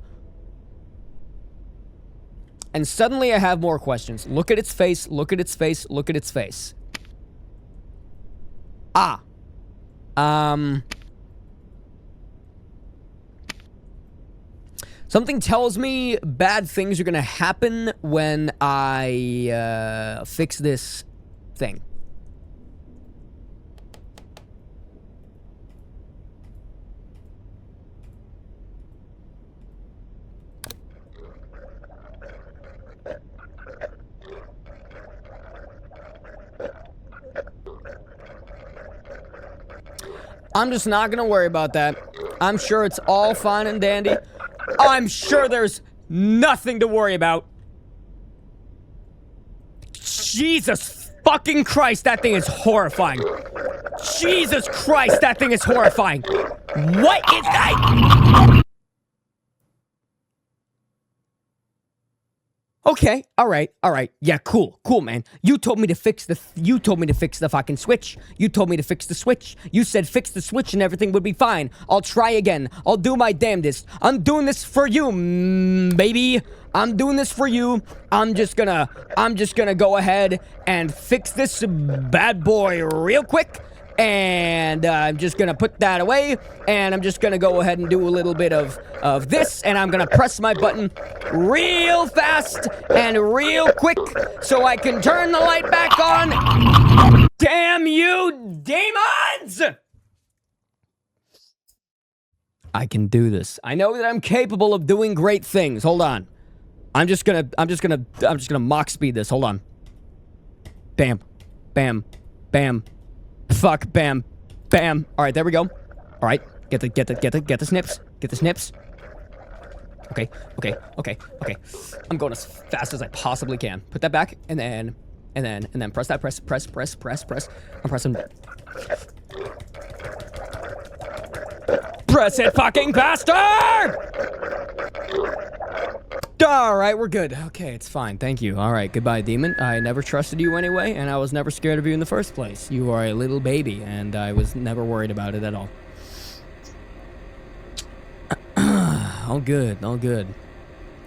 And suddenly I have more questions. Look at its face, look at its face, look at its face. Ah. Something tells me bad things are gonna happen when I fix this thing. I'm just not gonna worry about that. I'm sure it's all fine and dandy. I'm sure there's nothing to worry about. Jesus fucking Christ, that thing is horrifying. Jesus Christ, that thing is horrifying. What is that? Okay, all right. Yeah, cool, man. You told me to fix the fucking switch. You told me to fix the switch. You said fix the switch and everything would be fine. I'll try again. I'll do my damnedest. I'm doing this for you, baby. I'm doing this for you. I'm just gonna go ahead and fix this bad boy real quick. And I'm just gonna put that away, and I'm just gonna go ahead and do a little bit of this, and I'm gonna press my button real fast and real quick so I can turn the light back on. Damn you, demons! I can do this. I know that I'm capable of doing great things. Hold on. I'm just gonna mock speed this. Hold on. Bam. Bam. Bam. Fuck, bam, bam. All right, there we go. All right, get the snips. Get the snips. Okay. I'm going as fast as I possibly can. Put that back, and then press that. Press. I'm pressing. Press it, fucking bastard! All right, we're good. Okay, it's fine. Thank you. All right, goodbye, demon. I never trusted you anyway, and I was never scared of you in the first place. You are a little baby, and I was never worried about it at all. All good, all good.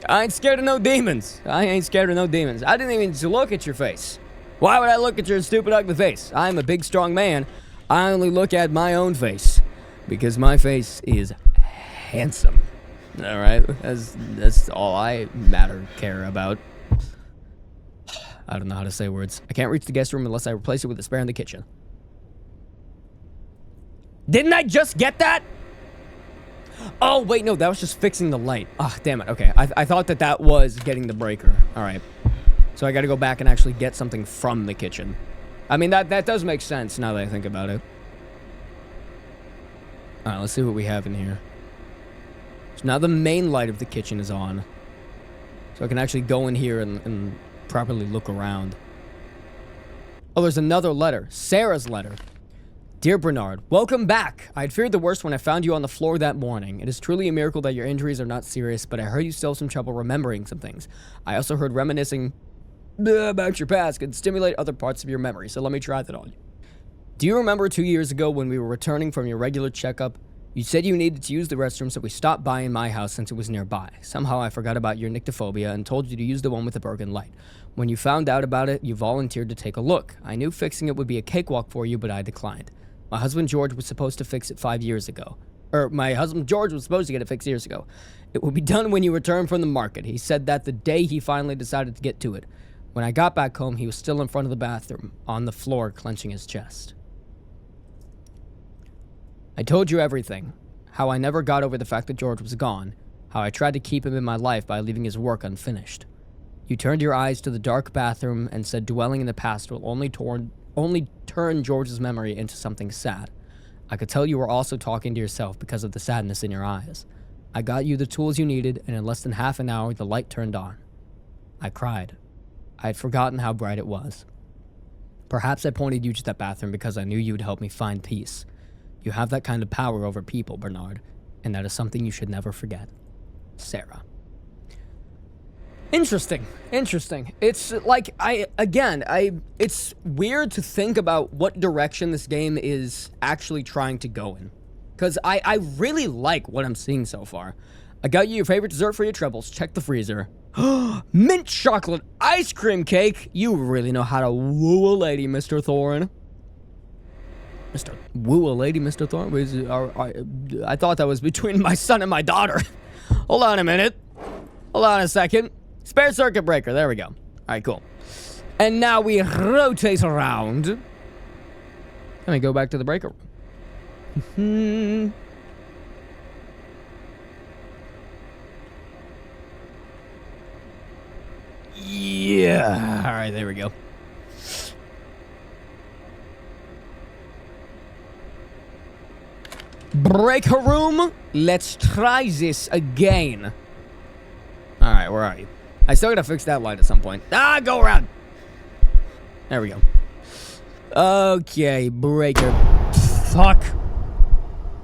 I ain't scared of no demons. I didn't even look at your face. Why would I look at your stupid, ugly face? I'm a big, strong man. I only look at my own face, because my face is handsome. All right, that's all I care about. I don't know how to say words. I can't reach the guest room unless I replace it with a spare in the kitchen. Didn't I just get that? Oh, wait, no, that was just fixing the light. Ah, oh, damn it. Okay, I thought that was getting the breaker. All right. So I got to go back and actually get something from the kitchen. I mean, that does make sense now that I think about it. All right, let's see what we have in here. So now the main light of the kitchen is on. So I can actually go in here and properly look around. Oh, there's another letter. Sarah's letter. Dear Bernard, welcome back. I had feared the worst when I found you on the floor that morning. It is truly a miracle that your injuries are not serious, but I heard you still have some trouble remembering some things. I also heard reminiscing about your past could stimulate other parts of your memory, so let me try that on you. Do you remember 2 years ago when we were returning from your regular checkup? You said you needed to use the restroom, so we stopped by in my house since it was nearby. Somehow I forgot about your nyctophobia and told you to use the one with the broken light. When you found out about it, you volunteered to take a look. I knew fixing it would be a cakewalk for you, but I declined. My husband George was supposed to fix it 5 years ago. My husband George was supposed to get it fixed years ago. It will be done when you return from the market. He said that the day he finally decided to get to it. When I got back home, he was still in front of the bathroom, on the floor, clenching his chest. I told you everything. How I never got over the fact that George was gone. How I tried to keep him in my life by leaving his work unfinished. You turned your eyes to the dark bathroom and said dwelling in the past will only turn George's memory into something sad. I could tell you were also talking to yourself because of the sadness in your eyes. I got you the tools you needed, and in less than half an hour, the light turned on. I cried. I had forgotten how bright it was. Perhaps I pointed you to that bathroom because I knew you would help me find peace. You have that kind of power over people, Bernard, and that is something you should never forget. Sarah. Interesting. It's like, it's weird to think about what direction this game is actually trying to go in. Because I really like what I'm seeing so far. I got you your favorite dessert for your troubles. Check the freezer. Mint chocolate ice cream cake. You really know how to woo a lady, Mr. Thorne. Mr. Woo a lady, Mr. Thorne? I thought that was between my son and my daughter. Hold on a minute. Hold on a second. Spare circuit breaker. There we go. All right, cool. And now we rotate around. Let me go back to the breaker room. Yeah. All right, there we go. Breaker room. Let's try this again. All right, where are you? I still gotta fix that light at some point. Ah, go around. There we go. Okay, breaker. Fuck.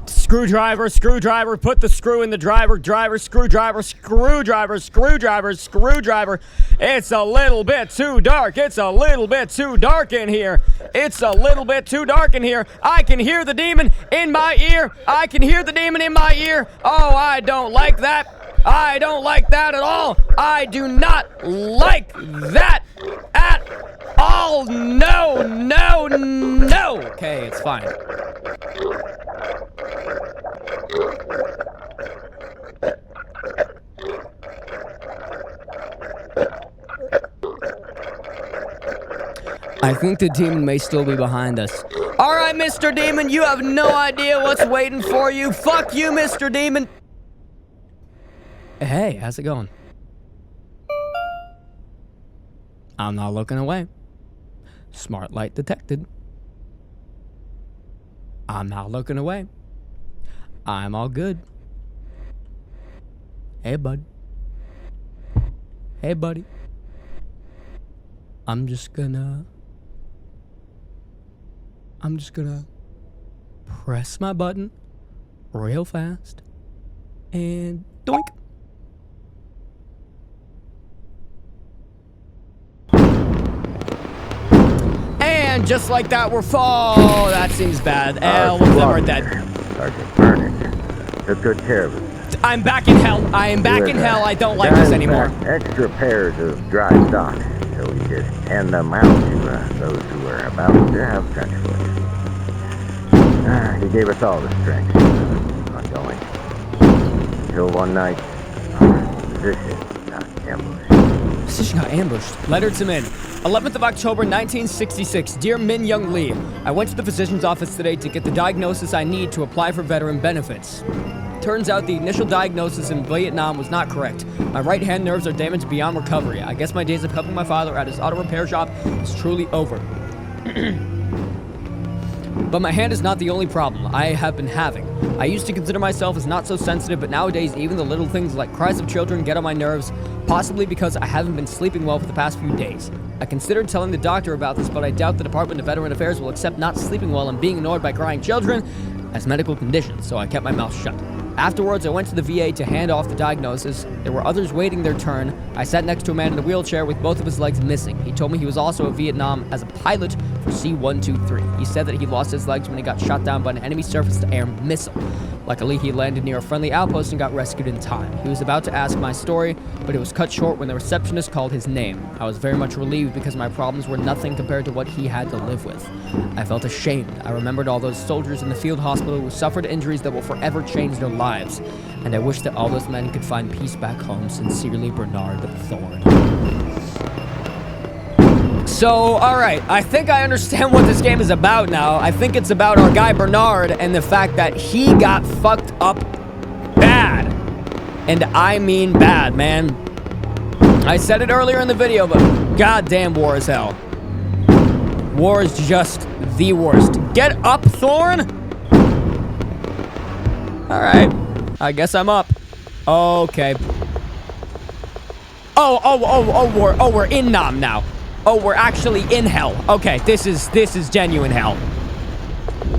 Screwdriver, screwdriver, put the screw in the driver, screwdriver, screwdriver, screwdriver, screwdriver. It's a little bit too dark. It's a little bit too dark in here. It's a little bit too dark in here. I can hear the demon in my ear. I can hear the demon in my ear. Oh, I don't like that. I don't like that at all. I do not like that at all. No, no, no. Okay, it's fine. I think the demon may still be behind us. All right, Mr. Demon, you have no idea what's waiting for you. Fuck you, Mr. Demon. Hey, how's it going? I'm not looking away. Smart light detected. I'm not looking away. I'm all good. Hey, bud. Hey, buddy. I'm just gonna press my button real fast and doink. And just like that, we're fall. Oh, that seems bad. All of them are dead. Sergeant Burnett took good care of it. I'm back in hell. I am back in hell. I don't like this anymore. Extra pairs of dry socks, so we just hand them out to those who are about to have trench foot. He gave us all the strength ongoing. Until one night, position got ambushed. Position got ambushed. Letter to Min. 11th of October, 1966. Dear Min Young Lee, I went to the physician's office today to get the diagnosis I need to apply for veteran benefits. Turns out the initial diagnosis in Vietnam was not correct. My right hand nerves are damaged beyond recovery. I guess my days of helping my father at his auto repair shop is truly over. But my hand is not the only problem I have been having. I used to consider myself as not so sensitive, but nowadays even the little things like cries of children get on my nerves, possibly because I haven't been sleeping well for the past few days. I considered telling the doctor about this, but I doubt the Department of Veteran Affairs will accept not sleeping well and being annoyed by crying children as medical conditions, so I kept my mouth shut. Afterwards, I went to the VA to hand off the diagnosis. There were others waiting their turn. I sat next to a man in a wheelchair with both of his legs missing. He told me he was also in Vietnam as a pilot for C-123. He said that he lost his legs when he got shot down by an enemy surface-to-air missile. Luckily, he landed near a friendly outpost and got rescued in time. He was about to ask my story, but it was cut short when the receptionist called his name. I was very much relieved because my problems were nothing compared to what he had to live with. I felt ashamed. I remembered all those soldiers in the field hospital who suffered injuries that will forever change their lives. And I wish that all those men could find peace back home. Sincerely, Bernard Thorne. So, alright, I think I understand what this game is about now. I think it's about our guy Bernard and the fact that he got fucked up bad. And I mean bad, man. I said it earlier in the video, but goddamn, war is hell. War is just the worst. Get up, Thorne! Alright, I guess I'm up. Okay. We're in Nam now. Oh, we're actually in hell. Okay, this is genuine hell.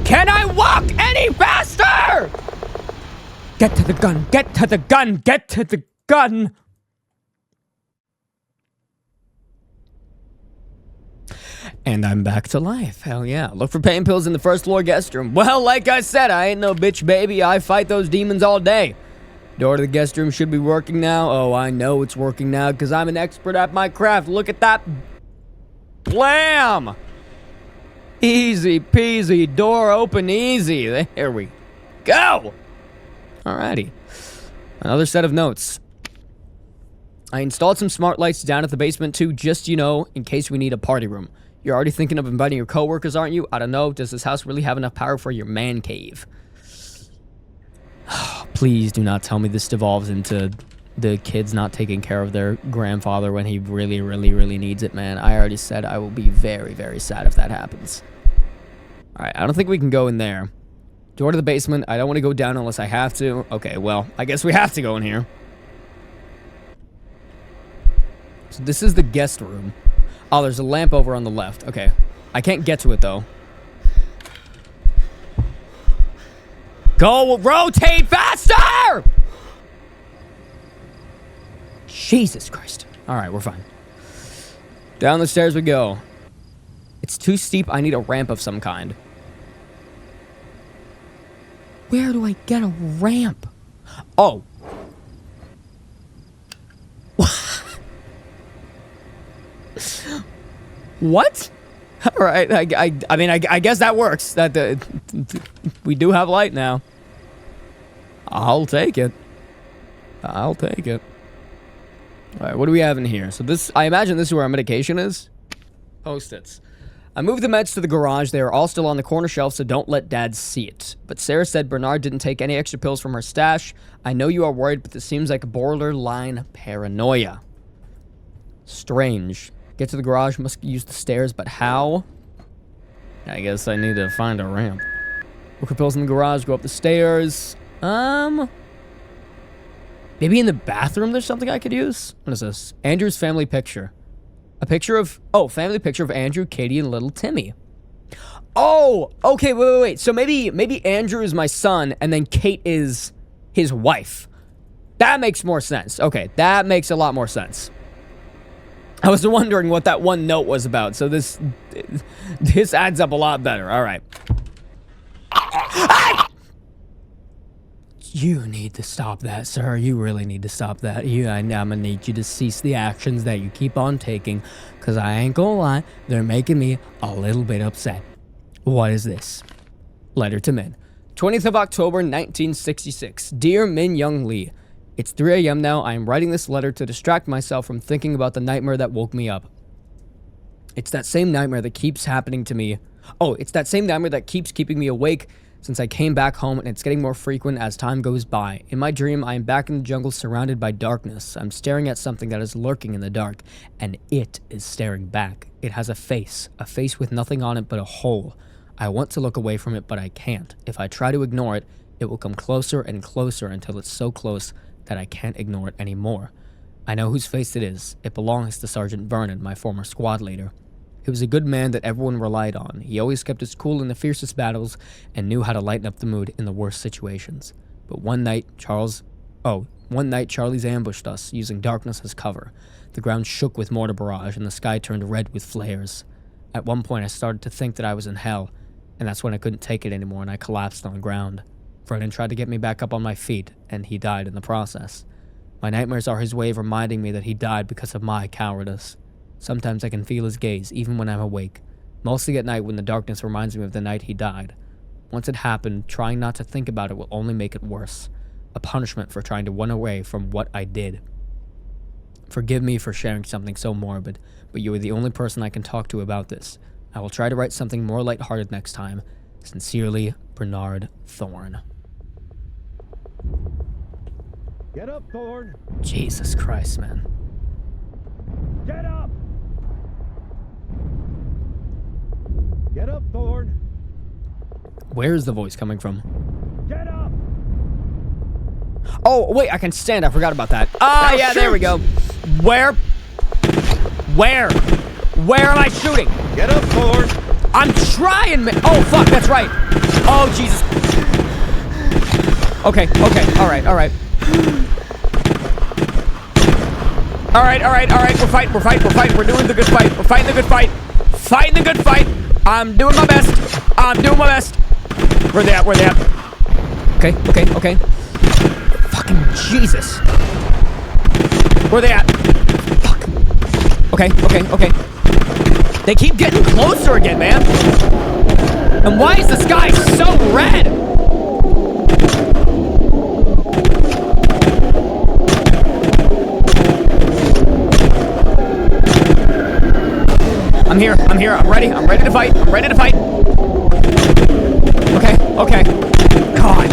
Can I walk any faster? Get to the gun, get to the gun, get to the gun. And I'm back to life. Hell yeah. Look for pain pills in the first floor guest room. Well, like I said, I ain't no bitch baby. I fight those demons all day. Door to the guest room should be working now. Oh, I know it's working now because I'm an expert at my craft. Look at that. Blam! Easy peasy, door open easy. There we go. Alrighty. Another set of notes. I installed some smart lights down at the basement too, just, you know, in case we need a party room. You're already thinking of inviting your coworkers, aren't you? I don't know. Does this house really have enough power for your man cave? Please do not tell me this devolves into the kids not taking care of their grandfather when he really, really, really needs it, man. I already said I will be very, very sad if that happens. Alright, I don't think we can go in there. Door to the basement. I don't want to go down unless I have to. Okay, well, I guess we have to go in here. So this is the guest room. Oh, there's a lamp over on the left. Okay. I can't get to it, though. Go, rotate faster! Jesus Christ. Alright, we're fine. Down the stairs we go. It's too steep. I need a ramp of some kind. Where do I get a ramp? Oh. What? All right. I mean, I guess that works. We do have light now. I'll take it. I'll take it. All right. What do we have in here? So this, I imagine this is where our medication is. Post-its. I moved the meds to the garage. They are all still on the corner shelf, so don't let Dad see it. But Sarah said Bernard didn't take any extra pills from her stash. I know you are worried, but this seems like borderline paranoia. Strange. Get to the garage, must use the stairs, but how? I guess I need to find a ramp. Look for pills in the garage, go up the stairs. Maybe in the bathroom there's something I could use? What is this? Andrew's family picture. A picture of, oh, family picture of Andrew, Katie, and little Timmy. Oh, okay, wait. So maybe Andrew is my son, and then Kate is his wife. That makes more sense. Okay, that makes a lot more sense. I was wondering what that one note was about, so this adds up a lot better. All right. You need to stop that, sir. You really need to stop that. I'm gonna need you to cease the actions that you keep on taking, because I ain't gonna lie, they're making me a little bit upset. What is this? Letter to Min. 20th of October, 1966. Dear Min Young Lee, it's 3 a.m. now. I am writing this letter to distract myself from thinking about the nightmare that woke me up. It's that same nightmare that keeps happening to me. Oh, it's that same nightmare that keeps keeping me awake since I came back home, and it's getting more frequent as time goes by. In my dream, I am back in the jungle surrounded by darkness. I'm staring at something that is lurking in the dark, and it is staring back. It has a face with nothing on it but a hole. I want to look away from it, but I can't. If I try to ignore it, it will come closer and closer until it's so close that I can't ignore it anymore. I know whose face it is. It belongs to Sergeant Vernon, my former squad leader. He was a good man that everyone relied on. He always kept his cool in the fiercest battles and knew how to lighten up the mood in the worst situations. But one night, Charlie's ambushed us, using darkness as cover. The ground shook with mortar barrage, and the sky turned red with flares. At one point, I started to think that I was in hell, and that's when I couldn't take it anymore, and I collapsed on the ground. Vernon tried to get me back up on my feet, and he died in the process. My nightmares are his way of reminding me that he died because of my cowardice. Sometimes I can feel his gaze, even when I'm awake. Mostly at night when the darkness reminds me of the night he died. Once it happened, trying not to think about it will only make it worse. A punishment for trying to run away from what I did. Forgive me for sharing something so morbid, but you are the only person I can talk to about this. I will try to write something more lighthearted next time. Sincerely, Bernard Thorne. Get up, Thorne! Jesus Christ, man. Get up! Get up, Thorne! Where is the voice coming from? Get up! Oh, wait, I can stand. I forgot about that. Ah, Now yeah, shoot! there we go. Where? Where am I shooting? Get up, Thorne! I'm trying, man. Oh, fuck, that's right. Oh, Jesus. Okay, all right. All right. We're doing the good fight. We're fighting the good fight. Fighting the good fight. I'm doing my best. Where they at? Okay. Fucking Jesus. Where they at? Fuck. Okay. They keep getting closer again, man. And why is the sky so red? I'm here, I'm ready to fight, Okay. God.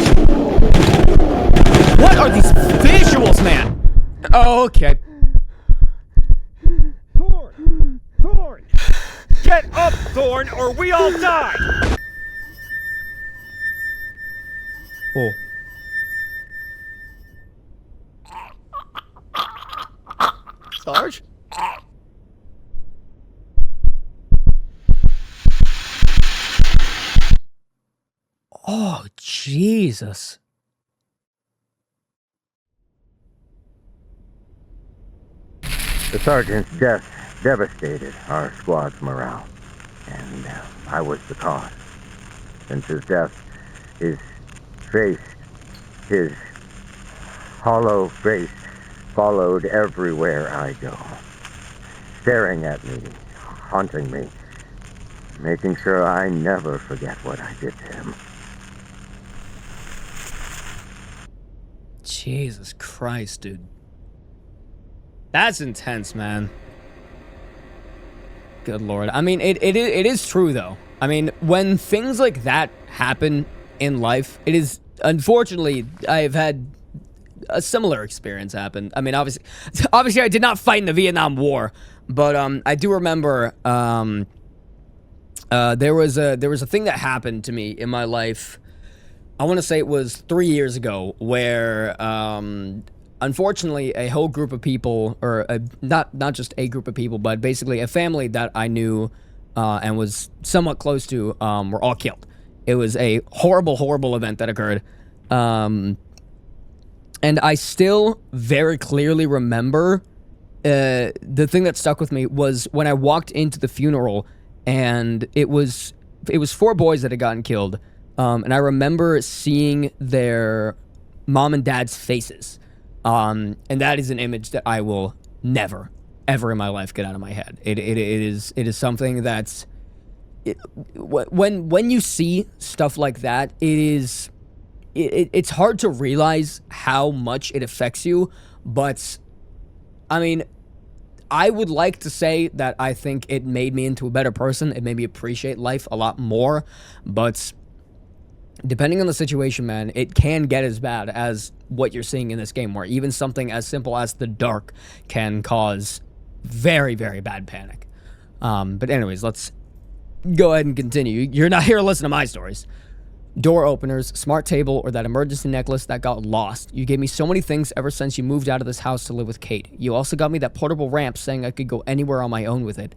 What are these visuals, man? Okay. Thorne! Get up, Thorne, or we all die! Oh. Sarge? Oh, Jesus. The sergeant's death devastated our squad's morale, and I was the cause. Since his death, his hollow face, followed everywhere I go, staring at me, haunting me, making sure I never forget what I did to him. Jesus Christ, dude. That's intense, man. Good Lord. I mean, it is true, though. I mean, when things like that happen in life, it is... Unfortunately, I've had a similar experience happen. I mean, obviously I did not fight in the Vietnam War, but I do remember there was a thing that happened to me in my life. I want to say it was 3 years ago, where unfortunately a whole group of people, or not just a group of people, but basically a family that I knew and was somewhat close to were all killed. It was a horrible event that occurred. And I still very clearly remember the thing that stuck with me was when I walked into the funeral, and it was 4 boys that had gotten killed. And I remember seeing their mom and dad's faces. And that is an image that I will never, ever in my life get out of my head. It is something that's... when you see stuff like that, it's hard to realize how much it affects you, but I mean, I would like to say that I think it made me into a better person. It made me appreciate life a lot more, but depending on the situation, man, it can get as bad as what you're seeing in this game, where even something as simple as the dark can cause very, very bad panic. But anyways, let's go ahead and continue. You're not here to listen to my stories. Door openers, smart table, or that emergency necklace that got lost. You gave me so many things ever since you moved out of this house to live with Kate. You also got me that portable ramp saying I could go anywhere on my own with it.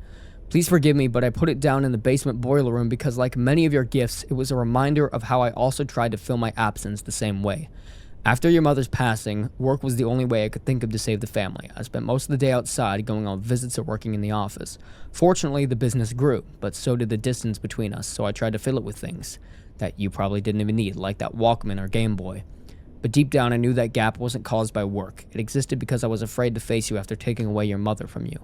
Please forgive me, but I put it down in the basement boiler room because, like many of your gifts, it was a reminder of how I also tried to fill my absence the same way. After your mother's passing, work was the only way I could think of to save the family. I spent most of the day outside, going on visits or working in the office. Fortunately, the business grew, but so did the distance between us, so I tried to fill it with things that you probably didn't even need, like that Walkman or Game Boy. But deep down, I knew that gap wasn't caused by work. It existed because I was afraid to face you after taking away your mother from you.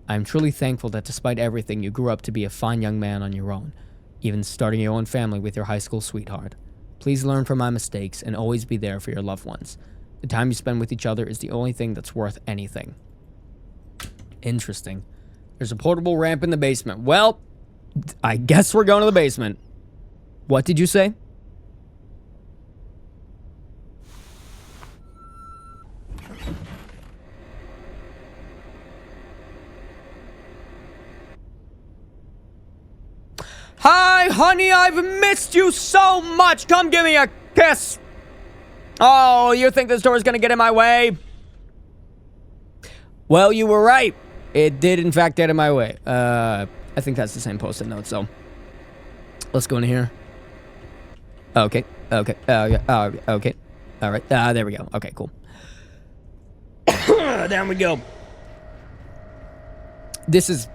I am truly thankful that despite everything, you grew up to be a fine young man on your own, even starting your own family with your high school sweetheart. Please learn from my mistakes and always be there for your loved ones. The time you spend with each other is the only thing that's worth anything. Interesting. There's a portable ramp in the basement. Well, I guess we're going to the basement. What did you say? Hi, honey, I've missed you so much. Come give me a kiss. Oh, you think this door is going to get in my way? Well, you were right. It did, in fact, get in my way. I think that's the same post-it note, so let's go in here. Okay. Okay. Okay. All right. There we go. Okay, cool. There we go. This is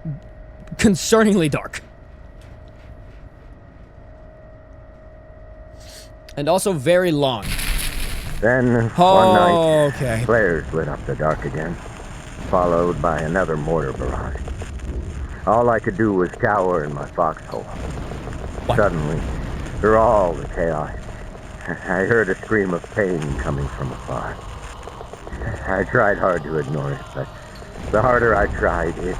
concerningly dark. And also very long. Then, one night, flares lit up the dark again, followed by another mortar barrage. All I could do was cower in my foxhole. What? Suddenly, through all the chaos, I heard a scream of pain coming from afar. I tried hard to ignore it, but the harder I tried, it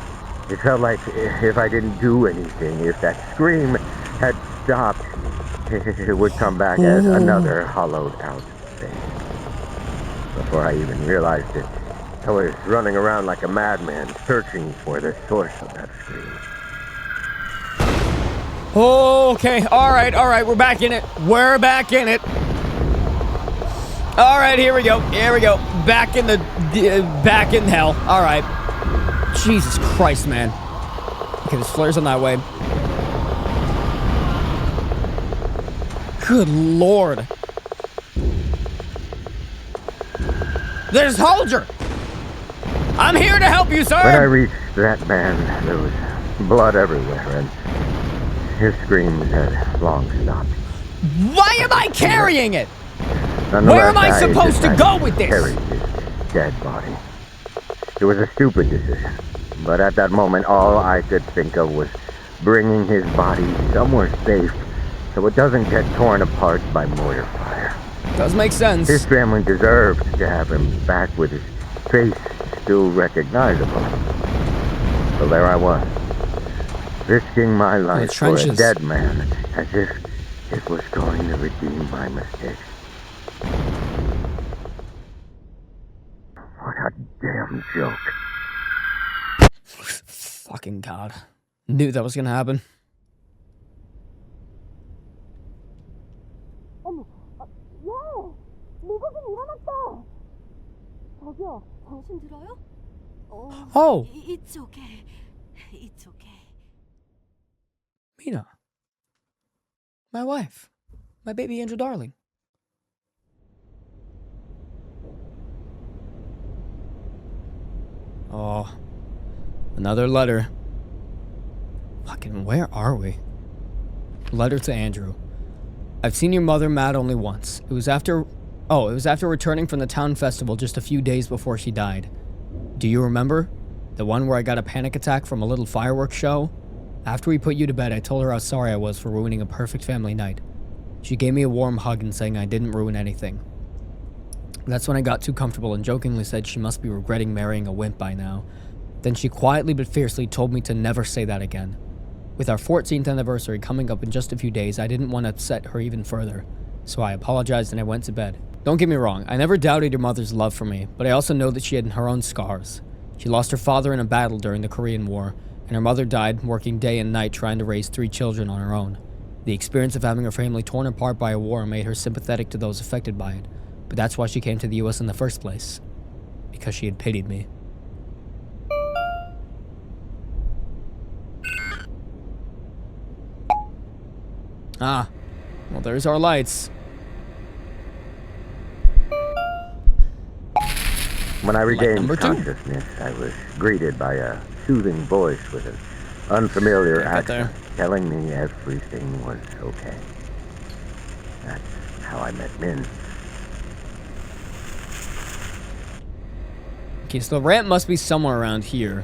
felt like if I didn't do anything, if that scream had stopped, it would come back as another hollowed out face. Before I even realized it, I was running around like a madman, searching for the source of that scream. Okay, alright, we're back in it. We're back in it. Alright, here we go. Back in hell. Alright. Jesus Christ, man. Okay, there's flares on that way. Good Lord. There's Holger! I'm here to help you, sir! When I reached that man, there was blood everywhere, and his screams had long stopped. Why am I carrying it? Nonetheless, Where am I supposed to go with this? Carried his dead body. It was a stupid decision, but at that moment, all I could think of was bringing his body somewhere safe so it doesn't get torn apart by mortar fire. Does make sense. His family deserved to have him back with his face still recognizable. So there I was, risking my life for a dead man, as if it was going to redeem my mistakes. What a damn joke. Fucking God. Knew that was gonna happen. Oh! It's okay. It's okay. Mina. My wife. My baby angel darling. Oh. Another letter. Fucking, where are we? Letter to Andrew. I've seen your mother mad only once. It was after returning from the town festival just a few days before she died. Do you remember? The one where I got a panic attack from a little fireworks show? After we put you to bed, I told her how sorry I was for ruining a perfect family night. She gave me a warm hug and saying I didn't ruin anything. That's when I got too comfortable and jokingly said she must be regretting marrying a wimp by now. Then she quietly but fiercely told me to never say that again. With our 14th anniversary coming up in just a few days, I didn't want to upset her even further. So I apologized and I went to bed. Don't get me wrong, I never doubted your mother's love for me, but I also know that she had her own scars. She lost her father in a battle during the Korean War, and her mother died working day and night trying to raise 3 children on her own. The experience of having her family torn apart by a war made her sympathetic to those affected by it, but that's why she came to the US in the first place. Because she had pitied me. Ah, well there's our lights. When I regained consciousness, I was greeted by a soothing voice with an unfamiliar accent telling me everything was okay. That's how I met Min. Okay, so the ramp must be somewhere around here.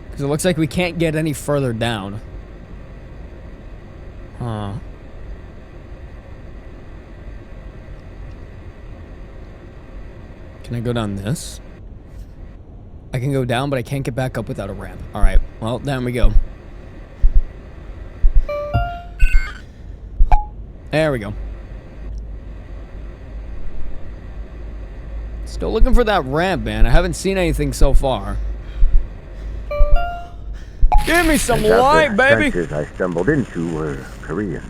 Because it looks like we can't get any further down. Huh. Can I go down this? I can go down, but I can't get back up without a ramp. Alright, well, down we go. There we go. Still looking for that ramp, man. I haven't seen anything so far. Give me some light, baby! The trenches I stumbled into were Korean.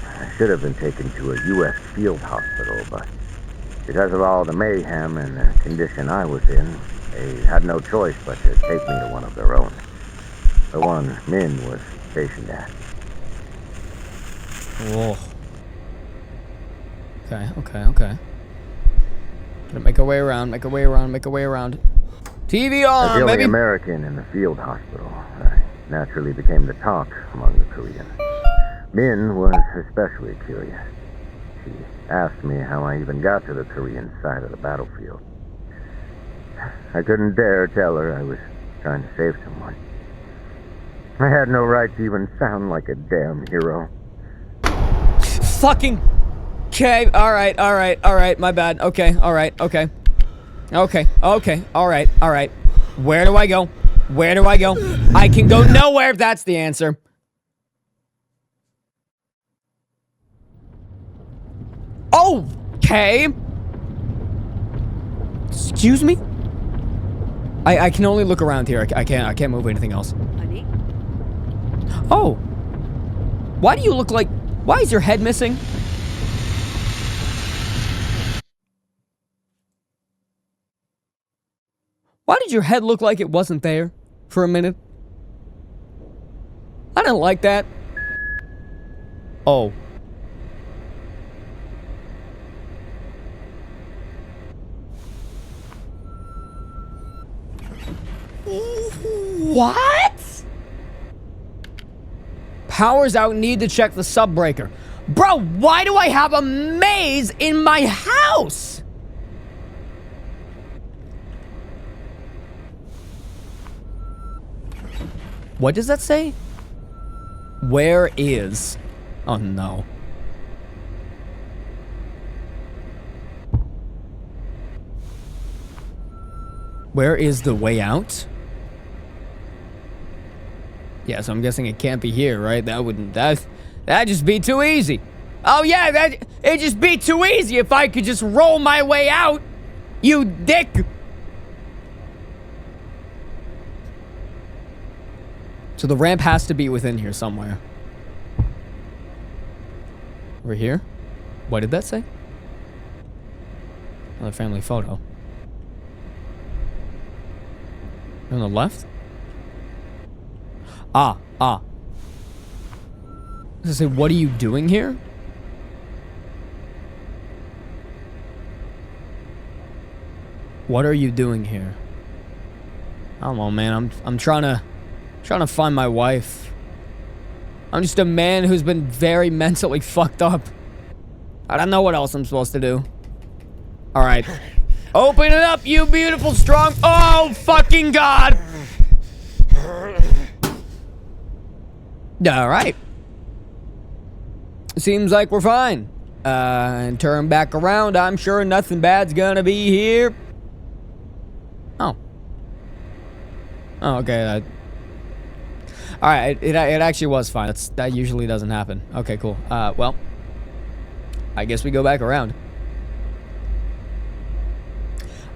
I should have been taken to a U.S. field hospital, but because of all the mayhem and the condition I was in, they had no choice but to take me to one of their own. The one Min was stationed at. Whoa. Okay. Gonna make our way around, TV on, As the only baby! American in the field hospital, I naturally became the talk among the Koreans. Min was especially curious. She asked me how I even got to the Korean side of the battlefield. I couldn't dare tell her I was trying to save someone. I had no right to even sound like a damn hero. Fucking... Okay, alright, my bad. Okay, alright, okay. Okay, alright. Where do I go? Where do I go? I can go nowhere if that's the answer. Okay. Excuse me? I can only look around here. I can't move anything else. Honey? Oh. Why do you look like... Why is your head missing? Why did your head look like it wasn't there for a minute? I didn't like that. Oh. What? Power's out, need to check the subbreaker. Bro, why do I have a maze in my house? What does that say? Where is? Oh no. Where is the way out? Yeah, so I'm guessing it can't be here, right? That'd just be too easy. Oh yeah, it'd just be too easy if I could just roll my way out. You dick. So the ramp has to be within here somewhere. Over here? What did that say? Another family photo. On the left? Ah. Does it say, what are you doing here? What are you doing here? I don't know, man. I'm trying to find my wife. I'm just a man who's been very mentally fucked up. I don't know what else I'm supposed to do. Alright. Open it up, you beautiful, strong... Oh, fucking God! Alright. Seems like we're fine. And turn back around. I'm sure nothing bad's gonna be here. Oh. Oh, okay. Alright, it actually was fine. That usually doesn't happen. Okay, cool. Well. I guess we go back around.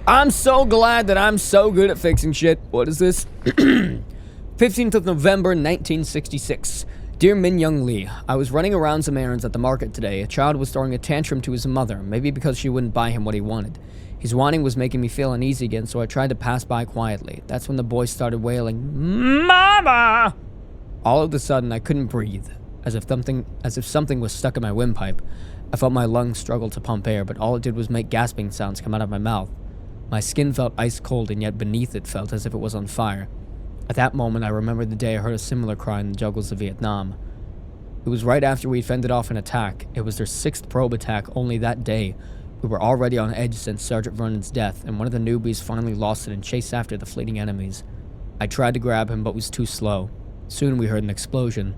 I'm so glad that I'm so good at fixing shit. What is this? 15th of November, 1966. Dear Min Young Lee, I was running around some errands at the market today. A child was throwing a tantrum to his mother, maybe because she wouldn't buy him what he wanted. His whining was making me feel uneasy again, so I tried to pass by quietly. That's when the boy started wailing, "Mama!" All of a sudden, I couldn't breathe, as if something was stuck in my windpipe. I felt my lungs struggle to pump air, but all it did was make gasping sounds come out of my mouth. My skin felt ice cold, and yet beneath it felt as if it was on fire. At that moment, I remembered the day I heard a similar cry in the jungles of Vietnam. It was right after we'd fended off an attack. It was their 6th probe attack only that day. We were already on edge since Sergeant Vernon's death, and one of the newbies finally lost it and chased after the fleeting enemies. I tried to grab him, but was too slow. Soon we heard an explosion.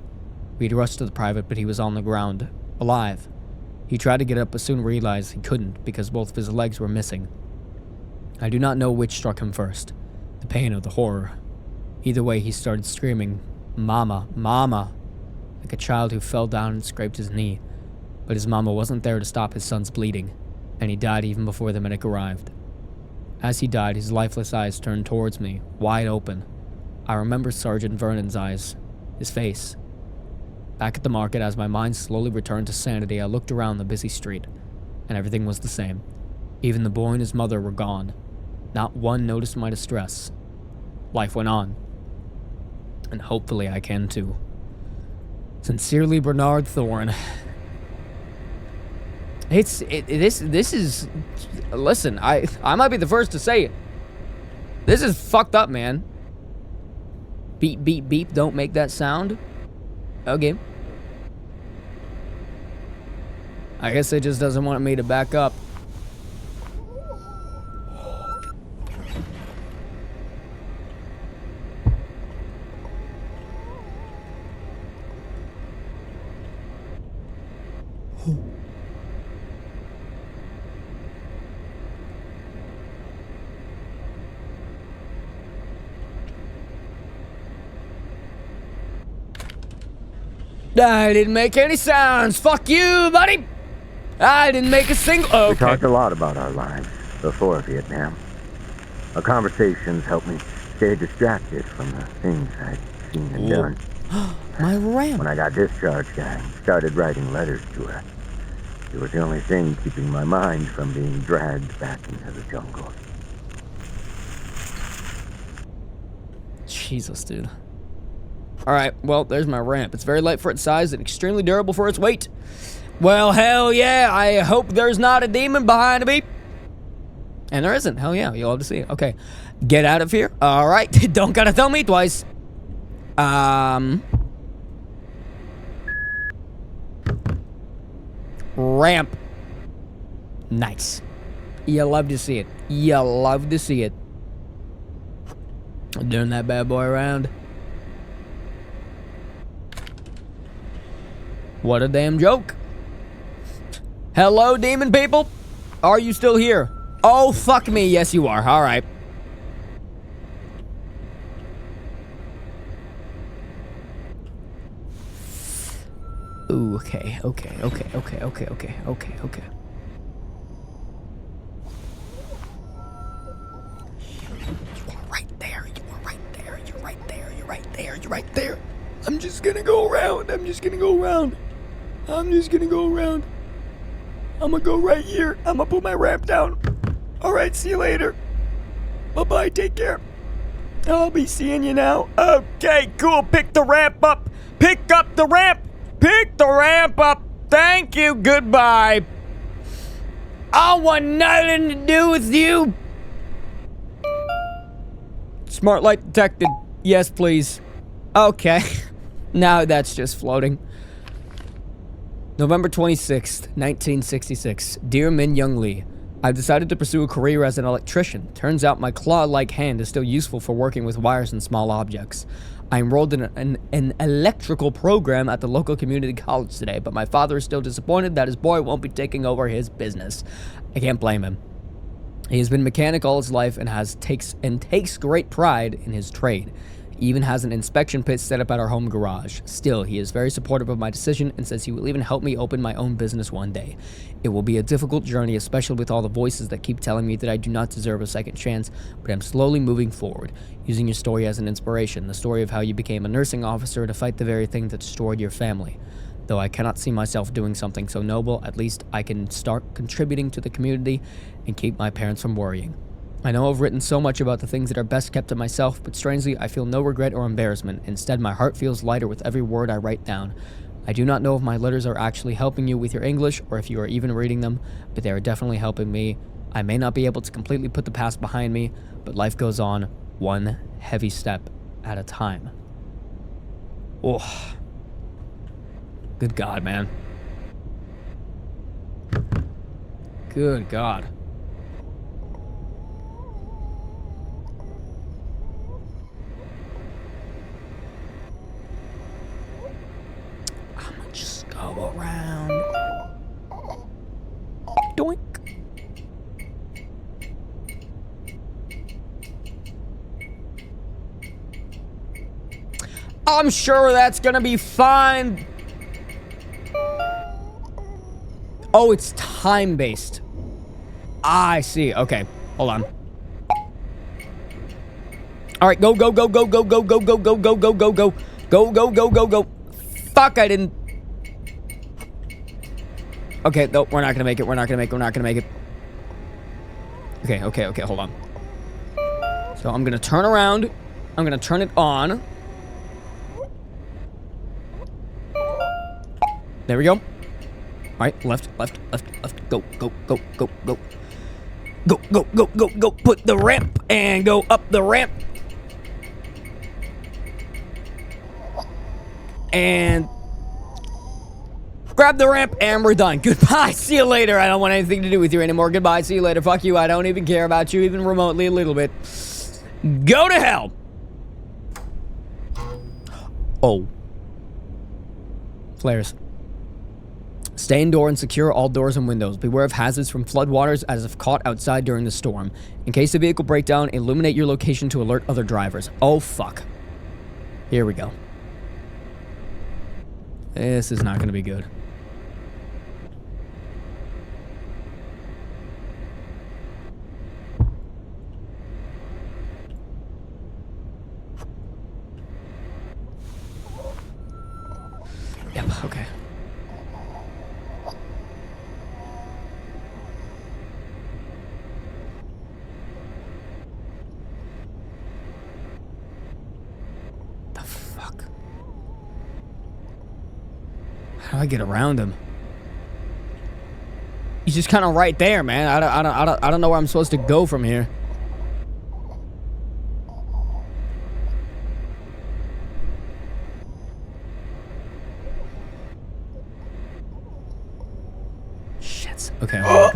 We'd rushed to the private, but he was on the ground, alive. He tried to get up, but soon realized he couldn't because both of his legs were missing. I do not know which struck him first, the pain or the horror. Either way, he started screaming, "Mama, Mama," like a child who fell down and scraped his knee. But his mama wasn't there to stop his son's bleeding, and he died even before the medic arrived. As he died, his lifeless eyes turned towards me, wide open. I remember Sergeant Vernon's eyes, his face. Back at the market, as my mind slowly returned to sanity, I looked around the busy street, and everything was the same. Even the boy and his mother were gone. Not one noticed my distress. Life went on. And hopefully I can too. Sincerely, Bernard Thorne. This is... Listen, I might be the first to say it. This is fucked up, man. Beep, beep, beep, don't make that sound. Okay. I guess it just doesn't want me to back up. I didn't make any sounds. Fuck you, buddy. I didn't make a single... We Okay. talked a lot about our lives before Vietnam. Our conversations helped me stay distracted from the things I'd seen and done. My ramp. When I got discharged, I started writing letters to her. It was the only thing keeping my mind from being dragged back into the jungle. Jesus, dude. Alright, well, there's my ramp. It's very light for its size and extremely durable for its weight. Well, hell yeah, I hope there's not a demon behind me. And there isn't. Hell yeah, you'll have to see it. Okay, get out of here. Alright, don't gotta tell me twice. Ramp. Nice. You love to see it. You love to see it. Doing that bad boy around. What a damn joke. Hello, demon people. Are you still here? Oh, fuck me. Yes, you are. All right. Ooh, okay. You are right there. You're right there. I'm just gonna go around. I'm gonna go right here. I'm gonna put my ramp down. All right, see you later. Bye-bye, take care. I'll be seeing you now. Okay, cool. Pick the ramp up. Pick up the ramp. Pick the ramp up. Thank you. Goodbye. I want nothing to do with you. Smart light detected. Yes, please. Okay. Now that's just floating. November 26th, 1966. Dear Min Young Lee, I've decided to pursue a career as an electrician. Turns out my claw-like hand is still useful for working with wires and small objects. I enrolled in an electrical program at the local community college today, but my father is still disappointed that his boy won't be taking over his business. I can't blame him. He has been mechanic all his life and takes great pride in his trade. He even has an inspection pit set up at our home garage. Still, he is very supportive of my decision and says he will even help me open my own business one day. It will be a difficult journey, especially with all the voices that keep telling me that I do not deserve a second chance, but I'm slowly moving forward, using your story as an inspiration, the story of how you became a nursing officer to fight the very thing that destroyed your family. Though I cannot see myself doing something so noble, at least I can start contributing to the community and keep my parents from worrying. I know I've written so much about the things that are best kept to myself, but strangely, I feel no regret or embarrassment. Instead, my heart feels lighter with every word I write down. I do not know if my letters are actually helping you with your English, or if you are even reading them, but they are definitely helping me. I may not be able to completely put the past behind me, but life goes on, one heavy step at a time. Oh. Good God, man. Good God. Just go around. Doink. I'm sure that's gonna be fine. Oh, it's time-based. I see. Okay, hold on. All right, go. Go. Fuck, I didn't. Okay, no, we're not gonna make it. Okay, hold on. So I'm gonna turn around. I'm gonna turn it on. There we go. All right, left. Go. Go. Put the ramp and go up the ramp. And grab the ramp, and we're done. Goodbye. See you later. I don't want anything to do with you anymore. Goodbye. See you later. Fuck you. I don't even care about you, even remotely a little bit. Go to hell. Oh. Flares. Stay indoor and secure all doors and windows. Beware of hazards from floodwaters as if caught outside during the storm. In case of vehicle breakdown, illuminate your location to alert other drivers. Oh, fuck. Here we go. This is not gonna be good. Yep, okay. The fuck? How do I get around him? He's just kind of right there, man. I don't know where I'm supposed to go from here. Shit. Okay. Oh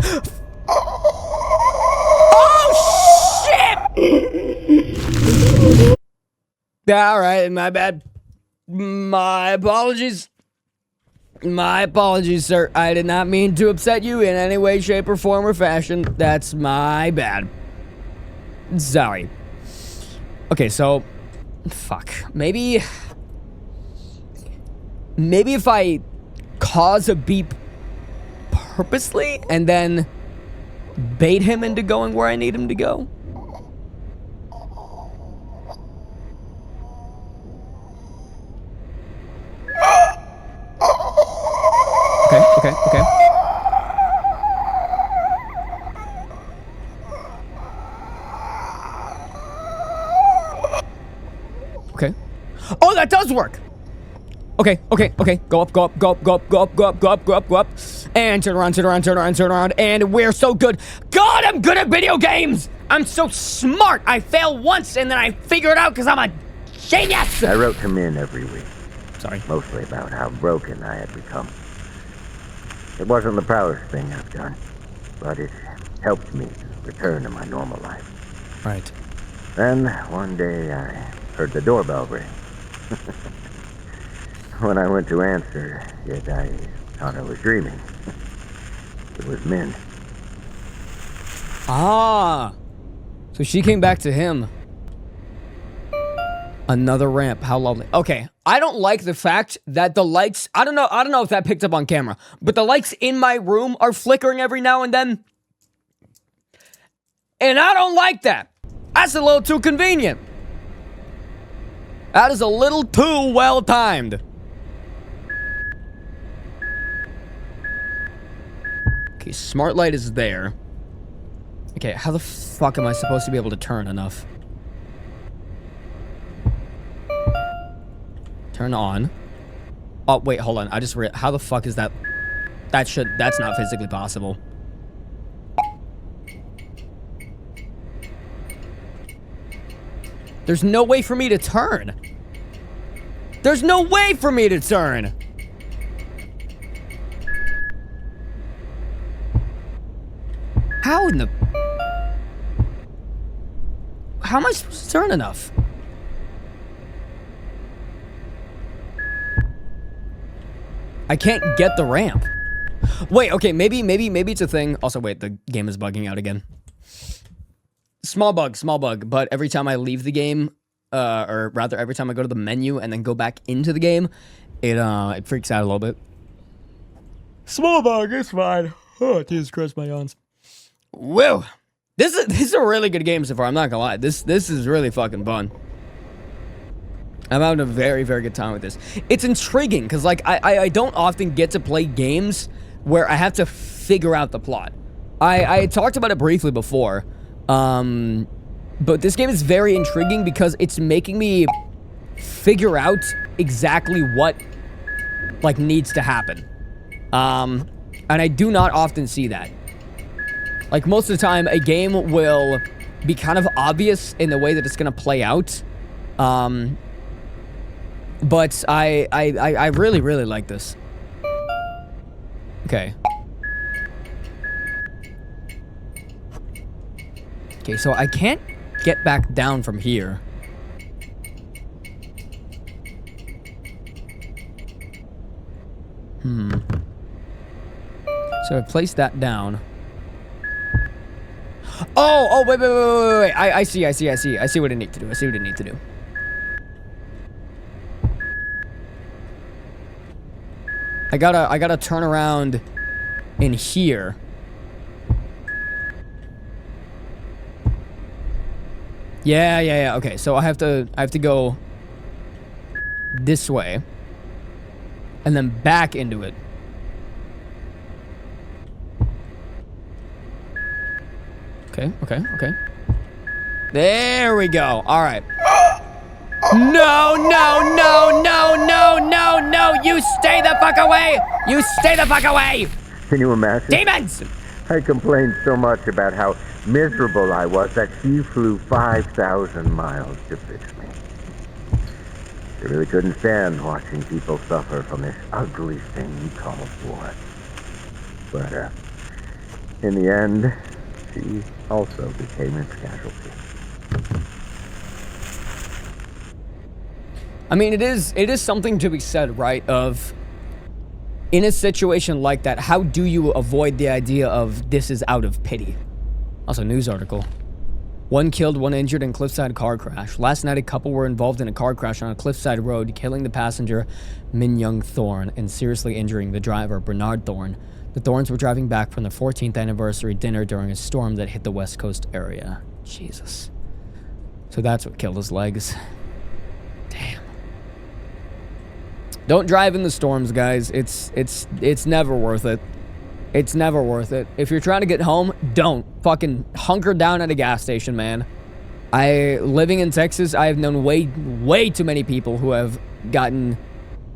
shit! All right, my bad. My apologies. My apologies, sir. I did not mean to upset you in any way, shape, or form or fashion. That's my bad. Sorry. Okay, so... Fuck. Maybe if I cause a beep purposely and then bait him into going where I need him to go? Okay. Okay. Oh, that does work! Okay. Go up. And turn around. And we're so good. God, I'm good at video games! I'm so smart! I fail once and then I figure it out because I'm a genius! I wrote him in every week. Sorry. Mostly about how broken I had become. It wasn't the proudest thing I've done, but it helped me return to my normal life. Right. Then, one day, I heard the doorbell ring. When I went to answer it, I thought I was dreaming. It was Min. Ah! So she came back to him. Another ramp. How lovely. Okay. I don't like the fact that the lights... I don't know if that picked up on camera, but the lights in my room are flickering every now and then. And I don't like that. That's a little too convenient. That is a little too well timed. Okay, smart light is there. Okay, how the fuck am I supposed to be able to turn enough? Turn on. Oh, wait, hold on. I just read. How the fuck is that? That's not physically possible. There's no way for me to turn. There's no way for me to turn. How in the... How am I supposed to turn enough? I can't get the ramp. Wait, okay, maybe it's a thing. Also, wait, the game is bugging out again. Small bug, but every time I leave the game, or rather every time I go to the menu and then go back into the game, it freaks out a little bit. Small bug, it's fine. Oh, Jesus Christ, my yawns. Whoa. This is a really good game so far, I'm not gonna lie. This is really fucking fun. I'm having a very, very good time with this. It's intriguing, because, like, I don't often get to play games where I have to figure out the plot. I talked about it briefly before, but this game is very intriguing because it's making me figure out exactly what, like, needs to happen. And I do not often see that. Like, most of the time, a game will be kind of obvious in the way that it's gonna play out. But I really, really like this. Okay. Okay, so I can't get back down from here. So I placed that down. Oh, wait. I see what I need to do. I gotta turn around in here. Yeah. Okay, so I have to go this way. And then back into it. Okay. There we go. All right. No. You stay the fuck away. You stay the fuck away. Can you imagine? Demons. I complained so much about how miserable I was that she flew 5,000 miles to fix me. She really couldn't stand watching people suffer from this ugly thing called war. But, in the end, she also became its casualty. I mean, it is something to be said, right, of in a situation like that, how do you avoid the idea of this is out of pity? Also, news article. 1 killed, 1 injured in cliffside car crash. Last night, a couple were involved in a car crash on a cliffside road, killing the passenger, Min Young Thorne, and seriously injuring the driver, Bernard Thorne. The Thornes were driving back from their 14th anniversary dinner during a storm that hit the West Coast area. Jesus. So that's what killed his legs. Damn. Don't drive in the storms, guys. It's never worth it. It's never worth it. If you're trying to get home, don't. Fucking hunker down at a gas station, man. Living in Texas, I have known way too many people who have gotten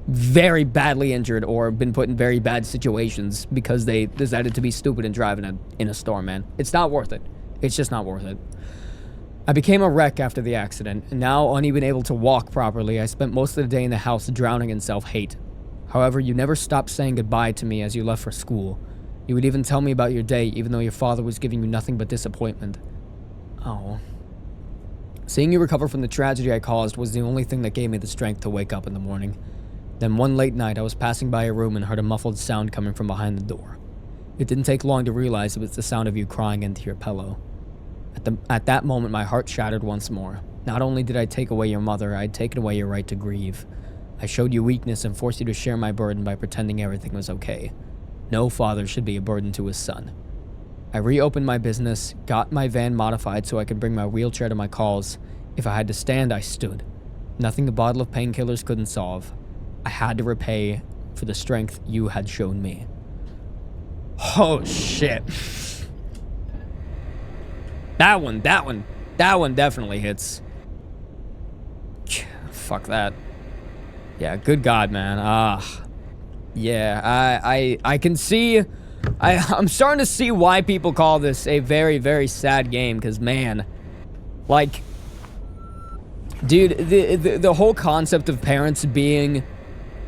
very badly injured or been put in very bad situations because they decided to be stupid and drive in a storm, man. It's not worth it. It's just not worth it. I became a wreck after the accident, and now unable able to walk properly, I spent most of the day in the house drowning in self-hate. However, you never stopped saying goodbye to me as you left for school. You would even tell me about your day, even though your father was giving you nothing but disappointment. Oh. Seeing you recover from the tragedy I caused was the only thing that gave me the strength to wake up in the morning. Then one late night, I was passing by your room and heard a muffled sound coming from behind the door. It didn't take long to realize it was the sound of you crying into your pillow. At that moment, my heart shattered once more. Not only did I take away your mother, I had taken away your right to grieve. I showed you weakness and forced you to share my burden by pretending everything was okay. No father should be a burden to his son. I reopened my business, got my van modified so I could bring my wheelchair to my calls. If I had to stand, I stood. Nothing a bottle of painkillers couldn't solve. I had to repay for the strength you had shown me. Oh, shit. That one definitely hits. Fuck that. Yeah, good God, man. Yeah, I can see... I'm starting to see why people call this a very, very sad game, because, man, like... Dude, the whole concept of parents being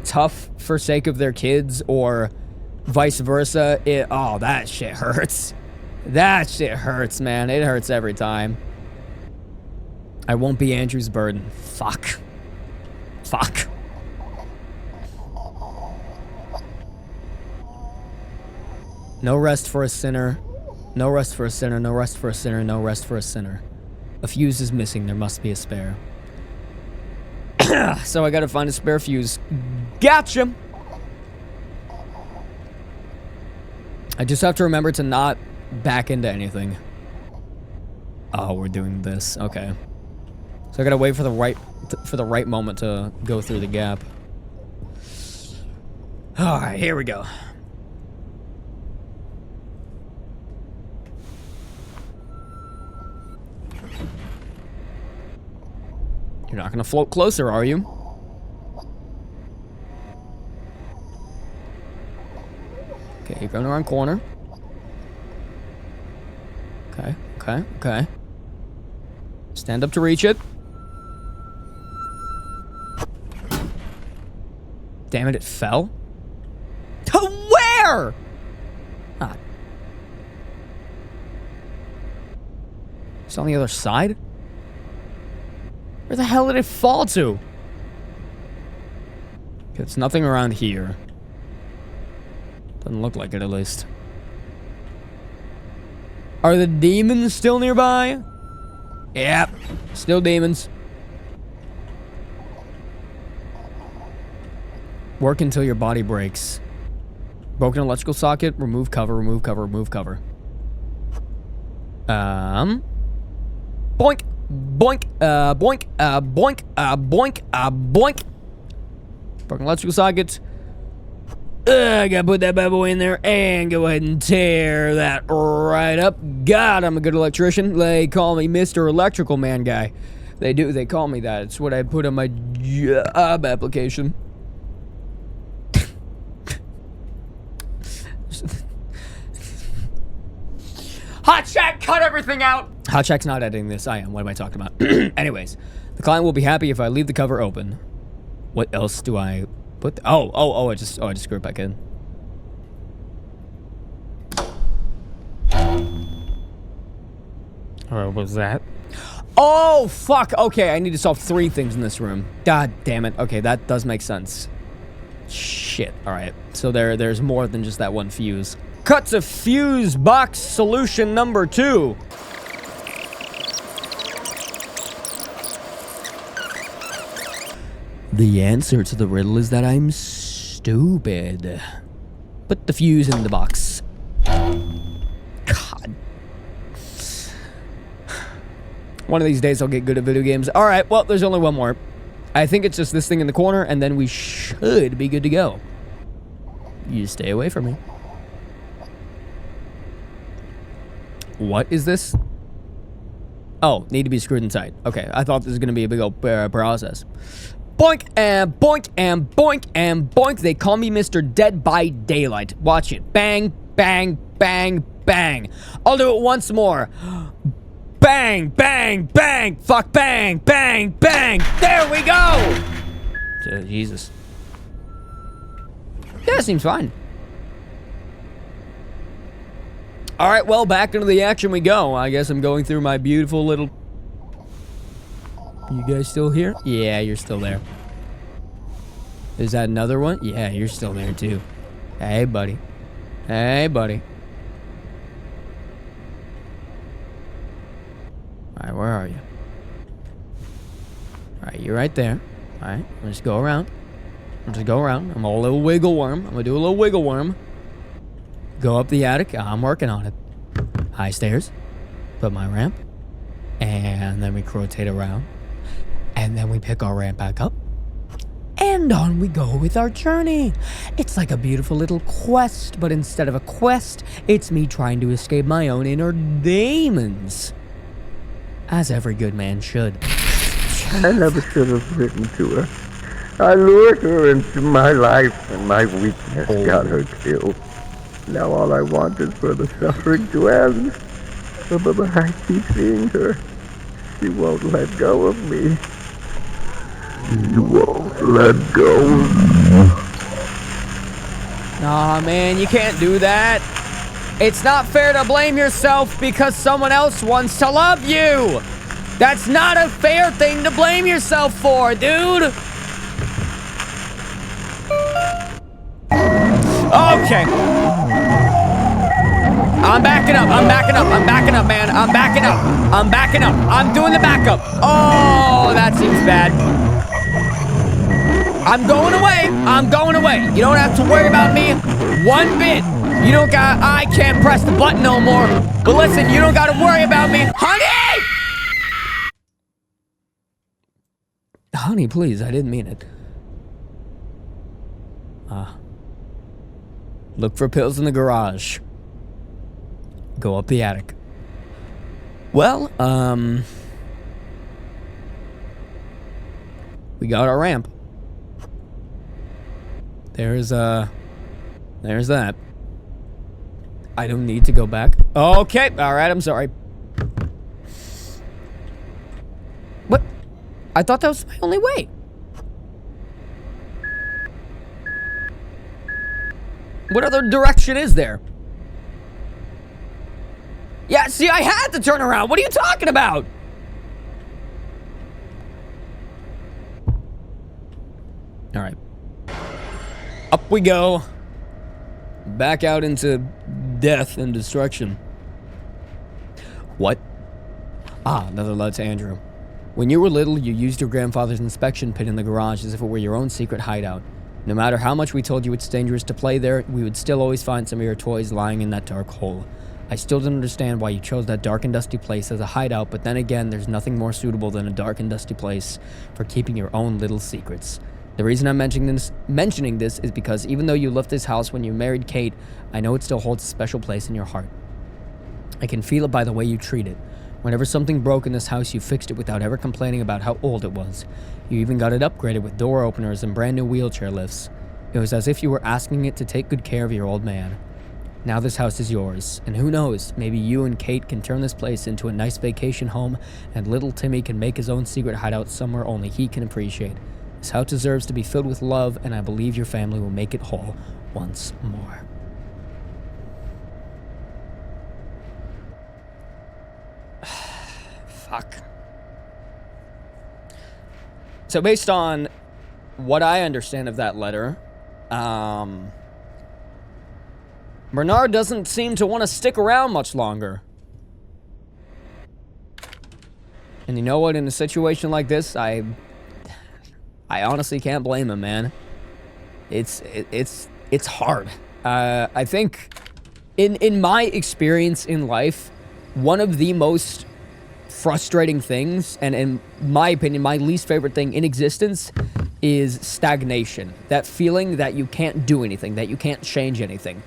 tough for sake of their kids, or vice versa, oh, that shit hurts. That shit hurts, man. It hurts every time. I won't be Andrew's burden. Fuck. Fuck. No rest for a sinner. No rest for a sinner. No rest for a sinner. No rest for a sinner. A fuse is missing. There must be a spare. So I gotta find a spare fuse. Gotcha! I just have to remember to not back into anything. Oh, we're doing this. Okay. So I gotta wait for the right moment to go through the gap. Alright, here we go. You're not gonna float closer, are you? Okay, you're going around corner. Okay. Stand up to reach it. Damn it, it fell. To where? Ah. It's on the other side? Where the hell did it fall to? It's nothing around here. Doesn't look like it, at least. Are the demons still nearby? Yep. Still demons. Work until your body breaks. Broken electrical socket. Remove cover, remove cover, remove cover. Boink. Boink. Boink. Boink. Boink. Boink. Broken electrical socket. I gotta put that bad boy in there and go ahead and tear that right up. God, I'm a good electrician. They call me Mr. Electrical Man Guy. They do. They call me that. It's what I put on my job application. Hot Shack, cut everything out! Hot Shack's not editing this. I am. What am I talking about? Anyways, the client will be happy if I leave the cover open. What else do I put? I just screw it back in. What was that? Oh, fuck. Okay, I need to solve 3 things in this room. God damn it. Okay, that does make sense. Shit. All right. So there's more than just that one fuse. Cut to fuse box solution number 2. The answer to the riddle is that I'm stupid. Put the fuse in the box. God. One of these days I'll get good at video games. All right, well, there's only one more. I think it's just this thing in the corner, and then we should be good to go. You stay away from me. What is this? Oh, need to be screwed inside. Okay, I thought this was going to be a big old process. Boink and boink and boink and boink. They call me Mr. Dead by Daylight. Watch it. Bang, bang, bang, bang. I'll do it once more. Bang, bang, bang. Fuck, bang, bang, bang. There we go. Jesus. Yeah, seems fine. All right, well, back into the action we go. I guess I'm going through my beautiful little... You guys still here? Yeah, you're still there. Is that another one? Yeah, you're still there too. Hey, buddy. Hey, buddy. All right, where are you? All right, you're right there. All right, let's go around. Let's go around. I'm a little wiggle worm. I'm gonna do a little wiggle worm. Go up the attic. I'm working on it. High stairs. Put my ramp. And then we rotate around. And then we pick our ramp back up. And on we go with our journey. It's like a beautiful little quest, but instead of a quest, it's me trying to escape my own inner demons. As every good man should. I never should have written to her. I lured her into my life, and my weakness got her killed. Now all I want is for the suffering to end. But I keep seeing her. She won't let go of me. She won't let go. Aw, man, you can't do that. It's not fair to blame yourself because someone else wants to love you. That's not a fair thing to blame yourself for, dude. Okay. I'm backing up. I'm backing up. I'm backing up, man. I'm backing up. I'm backing up. I'm doing the backup. Oh, that seems bad. I'm going away. I'm going away. You don't have to worry about me one bit. You don't got... I can't press the button no more. But listen, you don't got to worry about me. Honey! Honey, please. I didn't mean it. Look for pills in the garage. Go up the attic. Well, we got our ramp. There's that. I don't need to go back. Okay, all right, I'm sorry. What? I thought that was my only way. What other direction is there? Yeah, see, I had to turn around. What are you talking about? All right. Up we go. Back out into death and destruction. What? Ah, another letter to Andrew. When you were little, you used your grandfather's inspection pit in the garage as if it were your own secret hideout. No matter how much we told you it's dangerous to play there, we would still always find some of your toys lying in that dark hole. I still don't understand why you chose that dark and dusty place as a hideout, but then again, there's nothing more suitable than a dark and dusty place for keeping your own little secrets. The reason I'm mentioning this is because even though you left this house when you married Kate, I know it still holds a special place in your heart. I can feel it by the way you treat it. Whenever something broke in this house, you fixed it without ever complaining about how old it was. You even got it upgraded with door openers and brand new wheelchair lifts. It was as if you were asking it to take good care of your old man. Now this house is yours, and who knows, maybe you and Kate can turn this place into a nice vacation home, and little Timmy can make his own secret hideout somewhere only he can appreciate. This house deserves to be filled with love, and I believe your family will make it whole once more. Fuck. So based on what I understand of that letter, Bernard doesn't seem to want to stick around much longer. And you know what? In a situation like this, I honestly can't blame him, man. It's hard. I think in my experience in life, one of the most frustrating things, and in my opinion, my least favorite thing in existence is stagnation. That feeling that you can't do anything, that you can't change anything.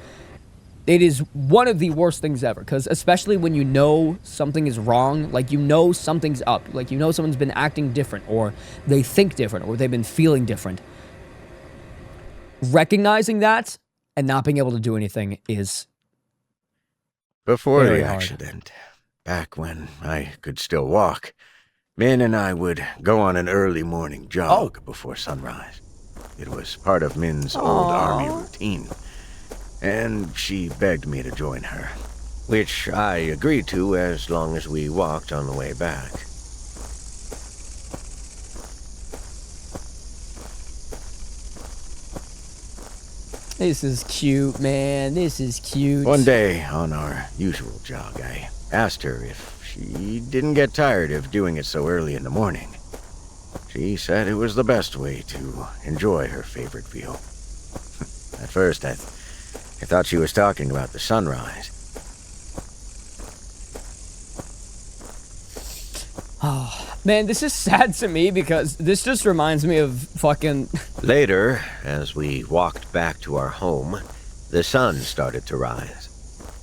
It is one of the worst things ever, because especially when you know something is wrong, like you know something's up, like you know someone's been acting different, or they think different, or they've been feeling different. Recognizing that and not being able to do anything is Before very the hard. accident, back when I could still walk, Min and I would go on an early morning jog before sunrise. It was part of Min's old army routine, and she begged me to join her, which I agreed to as long as we walked on the way back. This is cute, man. This is cute. One day, on our usual jog, I asked her if she didn't get tired of doing it so early in the morning. She said it was the best way to enjoy her favorite view. At first, I thought she was talking about the sunrise. Oh, man, this is sad to me because this just reminds me of fucking... Later, as we walked back to our home, the sun started to rise.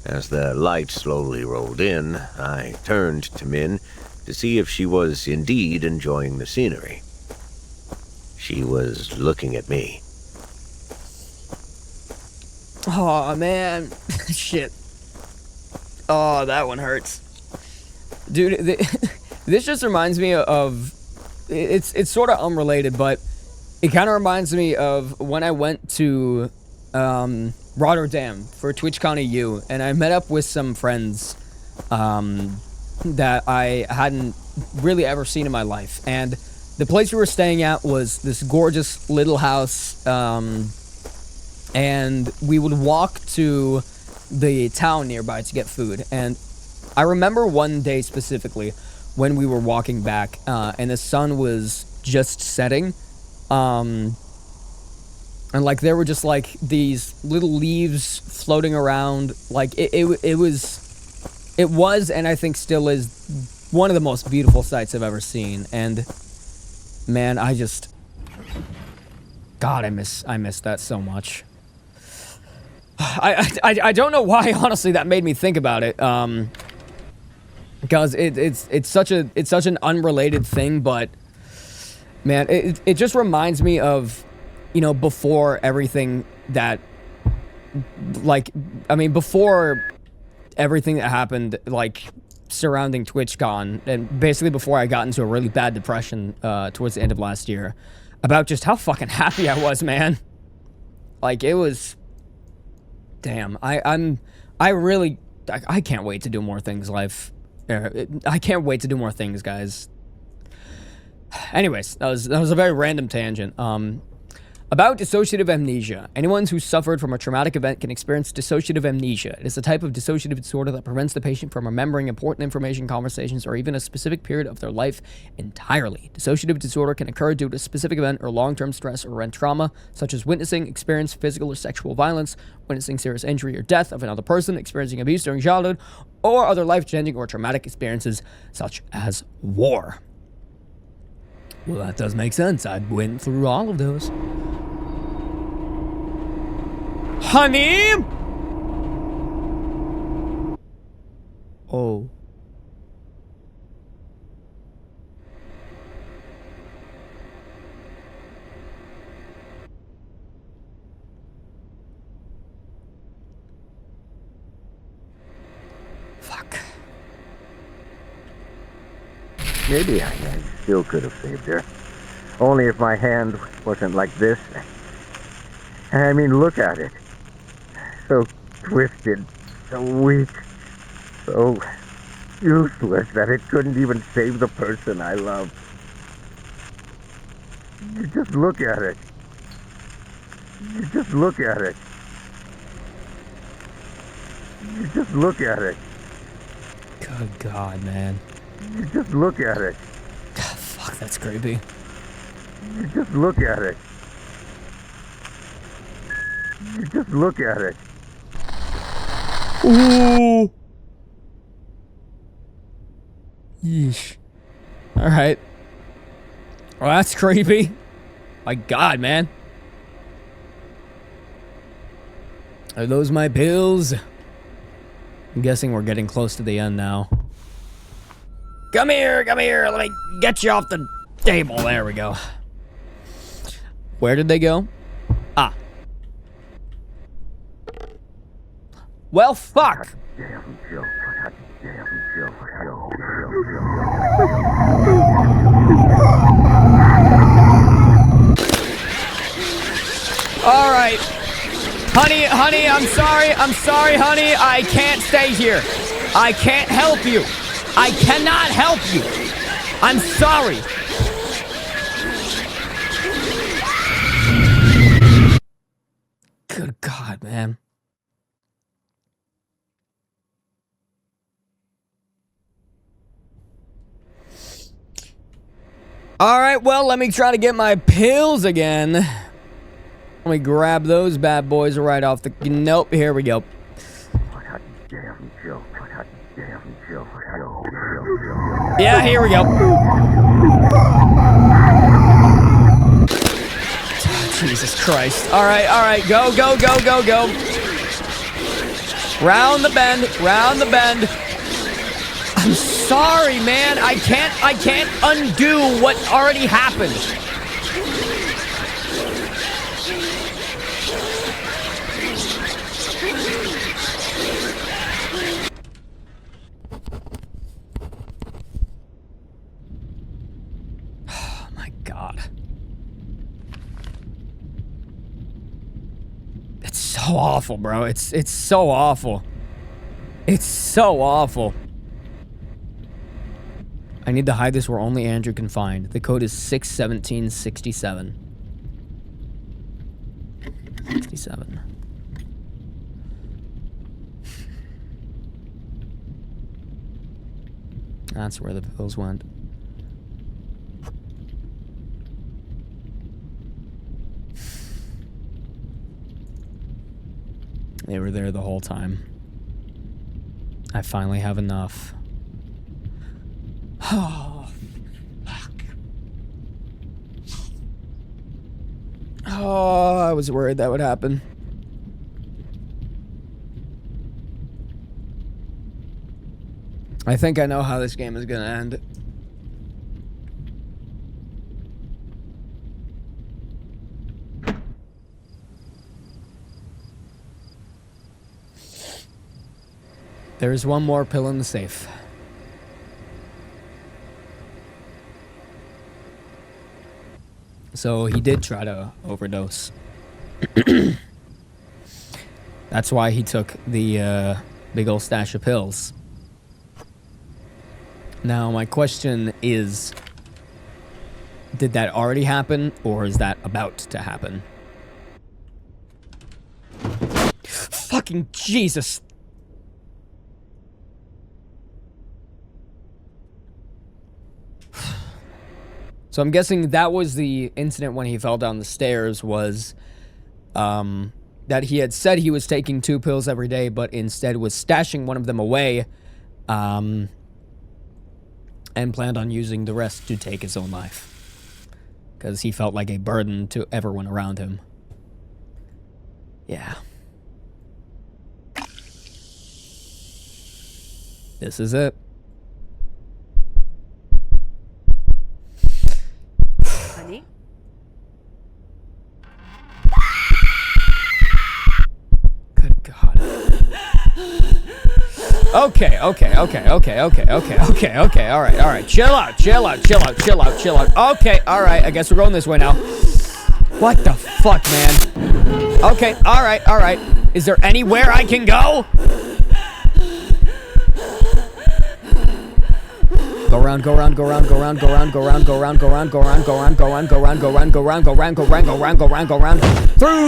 As the light slowly rolled in, I turned to Min to see if she was indeed enjoying the scenery. She was looking at me. Oh, man. Shit. Oh, that one hurts. Dude, this just reminds me of... It's sort of unrelated, but it kind of reminds me of when I went to Rotterdam for TwitchCon EU, and I met up with some friends that I hadn't really ever seen in my life. And the place we were staying at was this gorgeous little house, and we would walk to the town nearby to get food. And I remember one day specifically when we were walking back, and the sun was just setting, and like there were just like these little leaves floating around. Like it was, and I think still is, one of the most beautiful sights I've ever seen. And man, God, I miss that so much. I don't know why, honestly, that made me think about it. Because it's such an unrelated thing, but man, it just reminds me of, you know, before everything that, like, I mean, before everything that happened, like, surrounding TwitchCon, and basically before I got into a really bad depression towards the end of last year, about just how fucking happy I was, man. Like, it was, damn, I can't wait to do more things, life. I can't wait to do more things, guys. Anyways, that was a very random tangent. About dissociative amnesia. Anyone who suffered from a traumatic event can experience dissociative amnesia. It is a type of dissociative disorder that prevents the patient from remembering important information, conversations, or even a specific period of their life entirely. Dissociative disorder can occur due to a specific event or long-term stress or trauma, such as witnessing, experience physical or sexual violence, witnessing serious injury or death of another person, experiencing abuse during childhood, or other life-changing or traumatic experiences, such as war. Well, that does make sense. I went through all of those. Honey! Oh. Fuck. Maybe I still could have saved her. Only if my hand wasn't like this. I mean, look at it. So twisted, so weak, so useless that it couldn't even save the person I love. You just look at it. You just look at it. You just look at it. Good God, man. You just look at it. Fuck, that's creepy. You just look at it. You just look at it. Ooh. Yeesh. Alright. Well, that's creepy. My God, man. Are those my pills? I'm guessing we're getting close to the end now. Come here, let me get you off the table. There we go. Where did they go? Ah. Well, fuck. Damn joke. Damn joke. All right. Honey, I'm sorry, honey. I can't stay here. I can't help you. I cannot help you. I'm sorry. Good God, man. All right, well, let me try to get my pills again. Let me grab those bad boys right off the... Nope, here we go. Damn joke. Damn joke. Yeah, here we go. Jesus Christ. All right. Go. Round the bend. I'm sorry, man. I can't undo what already happened. Oh my God. It's so awful, bro. It's so awful. It's so awful. I need to hide this where only Andrew can find. The code is 61767. 67. That's where the pills went. They were there the whole time. I finally have enough. Oh, fuck. Oh, I was worried that would happen. I think I know how this game is gonna end. There's one more pill in the safe. So he did try to overdose. That's why he took the big old stash of pills. Now my question is, did that already happen or is that about to happen? Fucking Jesus. So I'm guessing that was the incident when he fell down the stairs, was that he had said he was taking 2 pills every day, but instead was stashing one of them away, and planned on using the rest to take his own life. Because he felt like a burden to everyone around him. Yeah. This is it. Honey? Good God. Okay. All right. Chill out. Okay, all right. I guess we're going this way now. What the fuck, man? Okay, all right. Is there anywhere I can go? Go around. Through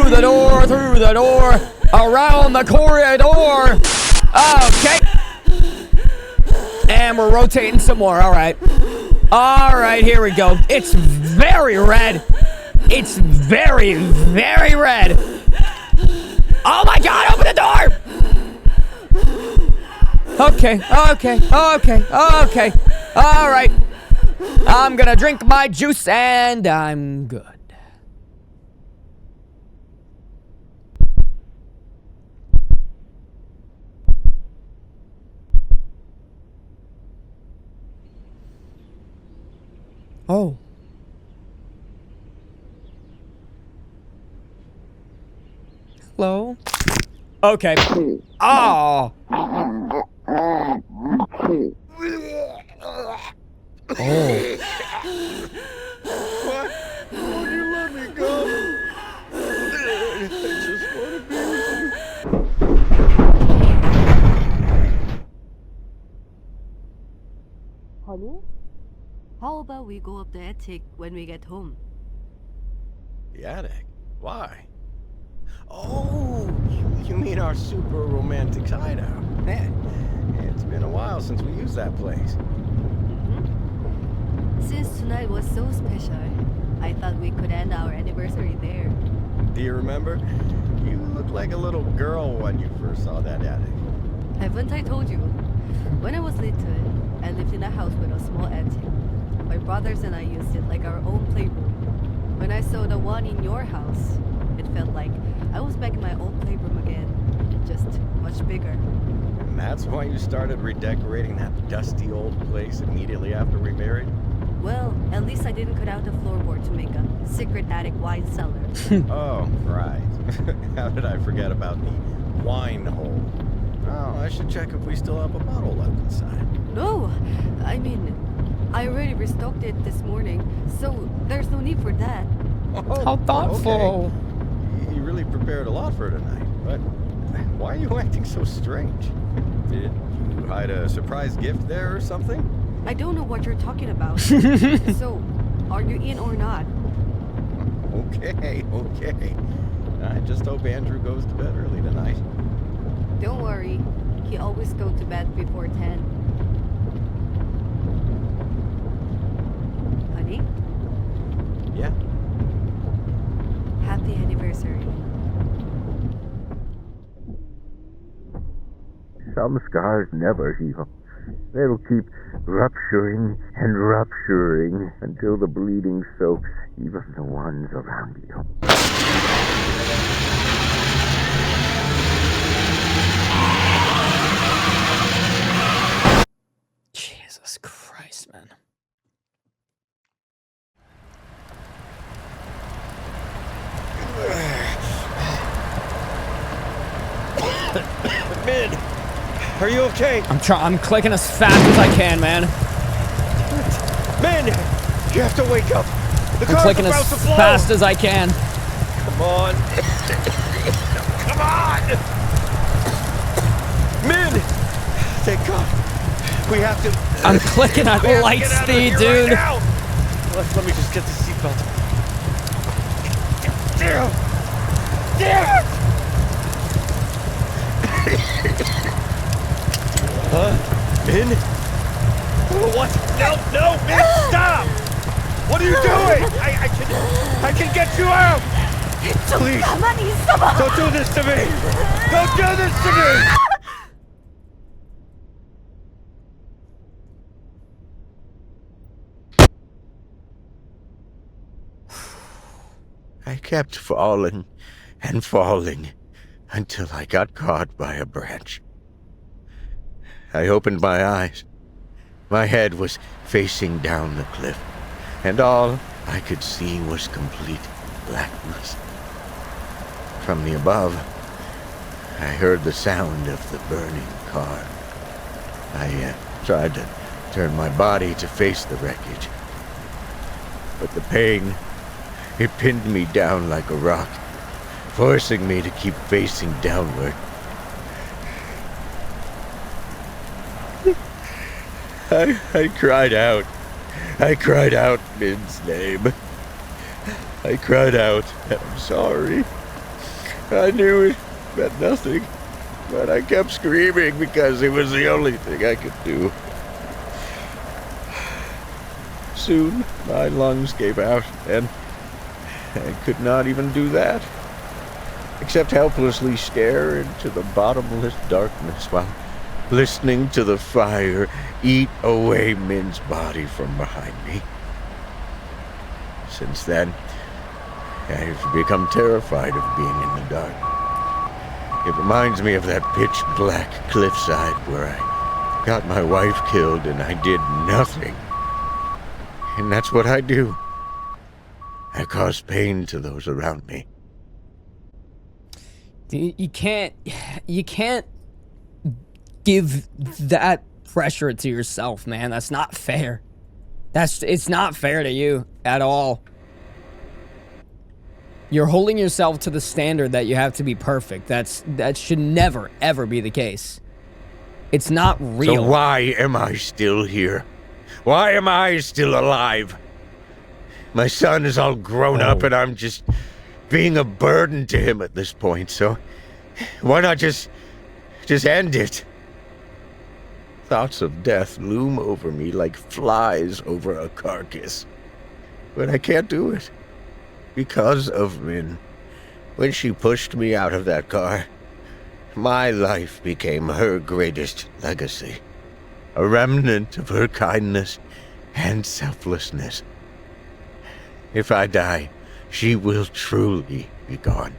the door. Around the corridor. Okay. And we're rotating some more. All right, here we go. It's very red. It's very, very red. Oh my God, open the door. Okay. All right. I'm gonna drink my juice and I'm good. Oh. Hello? Okay. Oh. Oh. What? Won't you let me go? I just want to be with you. Honey? How about we go up the attic when we get home? The attic? Why? Oh, you mean our super romantic hideout? Man, it's been a while since we used that place. Since tonight was so special, I thought we could end our anniversary there. Do you remember? You looked like a little girl when you first saw that attic. Haven't I told you? When I was little, I lived in a house with a small attic. My brothers and I used it like our own playroom. When I saw the one in your house, it felt like I was back in my old playroom again, just much bigger. And that's why you started redecorating that dusty old place immediately after we married? Well, at least I didn't cut out the floorboard to make a secret attic wine cellar. Oh, right. How did I forget about the wine hole? Oh, I should check if we still have a bottle left inside. No, I mean, I already restocked it this morning, so there's no need for that. Oh, How thoughtful. Okay. You really prepared a lot for tonight, but why are you acting so strange? Did you hide a surprise gift there or something? I don't know what you're talking about. So, are you in or not? Okay. I just hope Andrew goes to bed early tonight. Don't worry, he always goes to bed before 10. Honey? Yeah? Happy anniversary. Some scars never heal. They'll keep rupturing and rupturing until the bleeding soaks even the ones around you. Jesus Christ, man. Min, are you okay? I'm clicking as fast as I can, man. Min, you have to wake up. The I'm car's clicking about as to blow. fast as I can. Come on. Come on. Min, thank God. We have to. I'm clicking at we have to light get out of speed, here dude. Right now. Let me just get the seatbelt. Damn. Min? What? No, no, Min, stop! What are you doing? I can get you out! Please, don't do this to me! Don't do this to me! I kept falling and falling until I got caught by a branch. I opened my eyes. My head was facing down the cliff, and all I could see was complete blackness. From the above, I heard the sound of the burning car. I tried to turn my body to face the wreckage, but the pain, it pinned me down like a rock, forcing me to keep facing downward. I cried out. I cried out Min's name. I cried out, I'm sorry. I knew it meant nothing, but I kept screaming because it was the only thing I could do. Soon, my lungs gave out, and I could not even do that, except helplessly stare into the bottomless darkness while listening to the fire eat away Min's body from behind me. Since then, I've become terrified of being in the dark. It reminds me of that pitch-black cliffside where I got my wife killed and I did nothing. And that's what I do. I cause pain to those around me. You can't give that pressure to yourself, man. That's not fair. It's not fair to you at all. You're holding yourself to the standard that you have to be perfect. That should never, ever be the case. It's not real. So why am I still here? Why am I still alive? My son is all grown up and I'm just being a burden to him at this point, so why not just end it? Thoughts of death loom over me like flies over a carcass. But I can't do it. Because of Min. When she pushed me out of that car, my life became her greatest legacy. A remnant of her kindness and selflessness. If I die, she will truly be gone.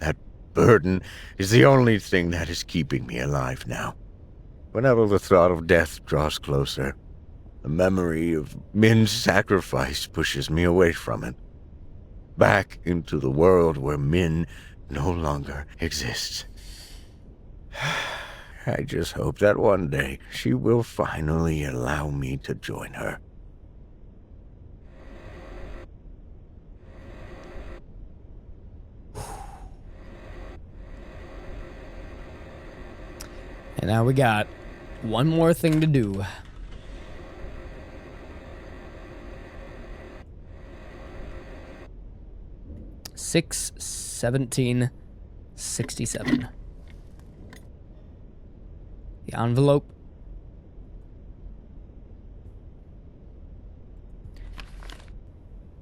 That burden is the only thing that is keeping me alive now. Whenever the thought of death draws closer, the memory of Min's sacrifice pushes me away from it. Back into the world where Min no longer exists. I just hope that one day she will finally allow me to join her. And now we got one more thing to do. $6/17/67. The envelope.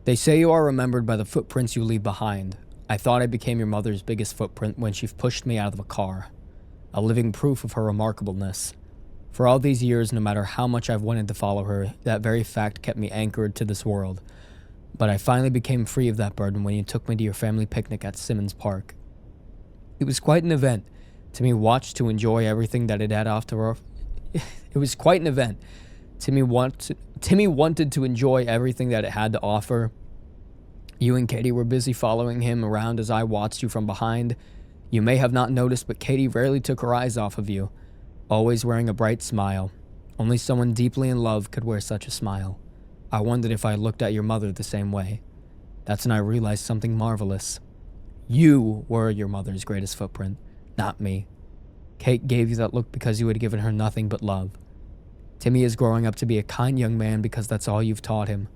They say you are remembered by the footprints you leave behind. I thought I became your mother's biggest footprint when she pushed me out of a car. A living proof of her remarkableness. For all these years, no matter how much I've wanted to follow her, that very fact kept me anchored to this world. But I finally became free of that burden when you took me to your family picnic at Simmons Park. It was quite an event. Timmy watched to enjoy everything that it had after. It was quite an event. Timmy wanted to enjoy everything that it had to offer. You and Katie were busy following him around as I watched you from behind. You may have not noticed, but Katie rarely took her eyes off of you, always wearing a bright smile. Only someone deeply in love could wear such a smile. I wondered if I looked at your mother the same way. That's when I realized something marvelous. You were your mother's greatest footprint, not me. Kate gave you that look because you had given her nothing but love. Timmy is growing up to be a kind young man because that's all you've taught him.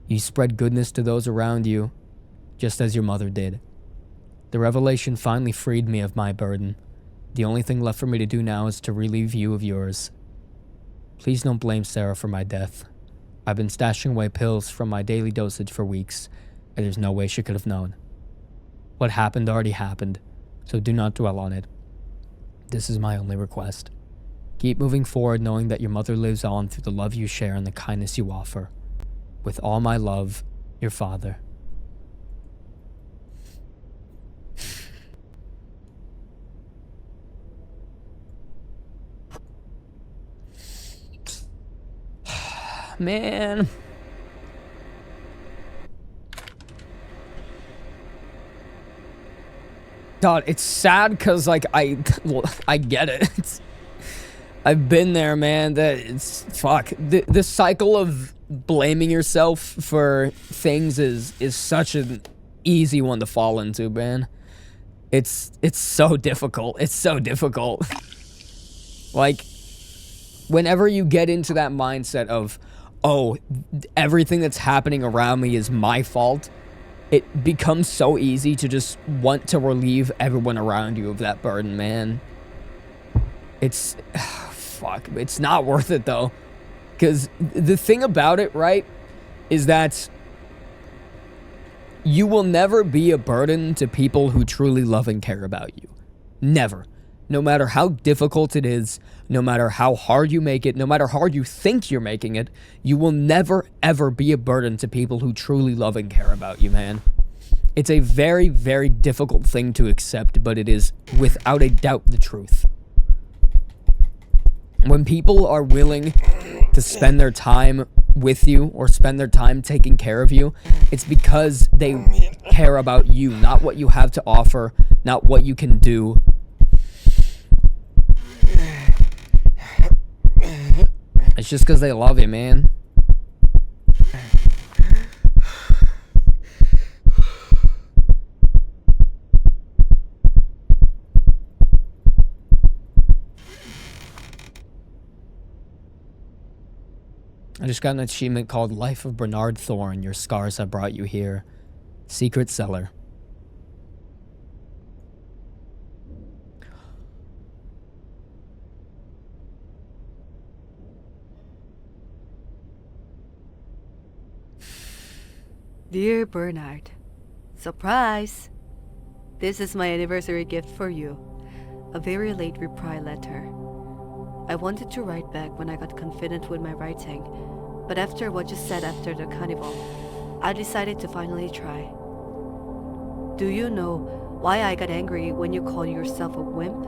You spread goodness to those around you, just as your mother did. The revelation finally freed me of my burden. The only thing left for me to do now is to relieve you of yours. Please don't blame Sarah for my death. I've been stashing away pills from my daily dosage for weeks, and there's no way she could have known. What happened already happened, so do not dwell on it. This is my only request. Keep moving forward knowing that your mother lives on through the love you share and the kindness you offer. With all my love, your father. Man. God, it's sad because, like, I get it. I've been there, man. Fuck. The cycle of blaming yourself for things is such an easy one to fall into, man. It's so difficult. It's so difficult. Like, whenever you get into that mindset of, oh, everything that's happening around me is my fault, it becomes so easy to just want to relieve everyone around you of that burden, man. It's... fuck. It's not worth it, though. Because the thing about it, right, is that you will never be a burden to people who truly love and care about you. Never. No matter how difficult it is, no matter how hard you make it, no matter how hard you think you're making it, you will never, ever be a burden to people who truly love and care about you, man. It's a very, very difficult thing to accept, but it is without a doubt the truth. When people are willing to spend their time with you or spend their time taking care of you, it's because they care about you, not what you have to offer, not what you can do. It's just because they love you, man. I just got an achievement called Life of Bernard Thorne. Your scars have brought you here. Secret Cellar. Dear Bernard, surprise! This is my anniversary gift for you. A very late reply letter. I wanted to write back when I got confident with my writing, but after what you said after the carnival, I decided to finally try. Do you know why I got angry when you called yourself a wimp?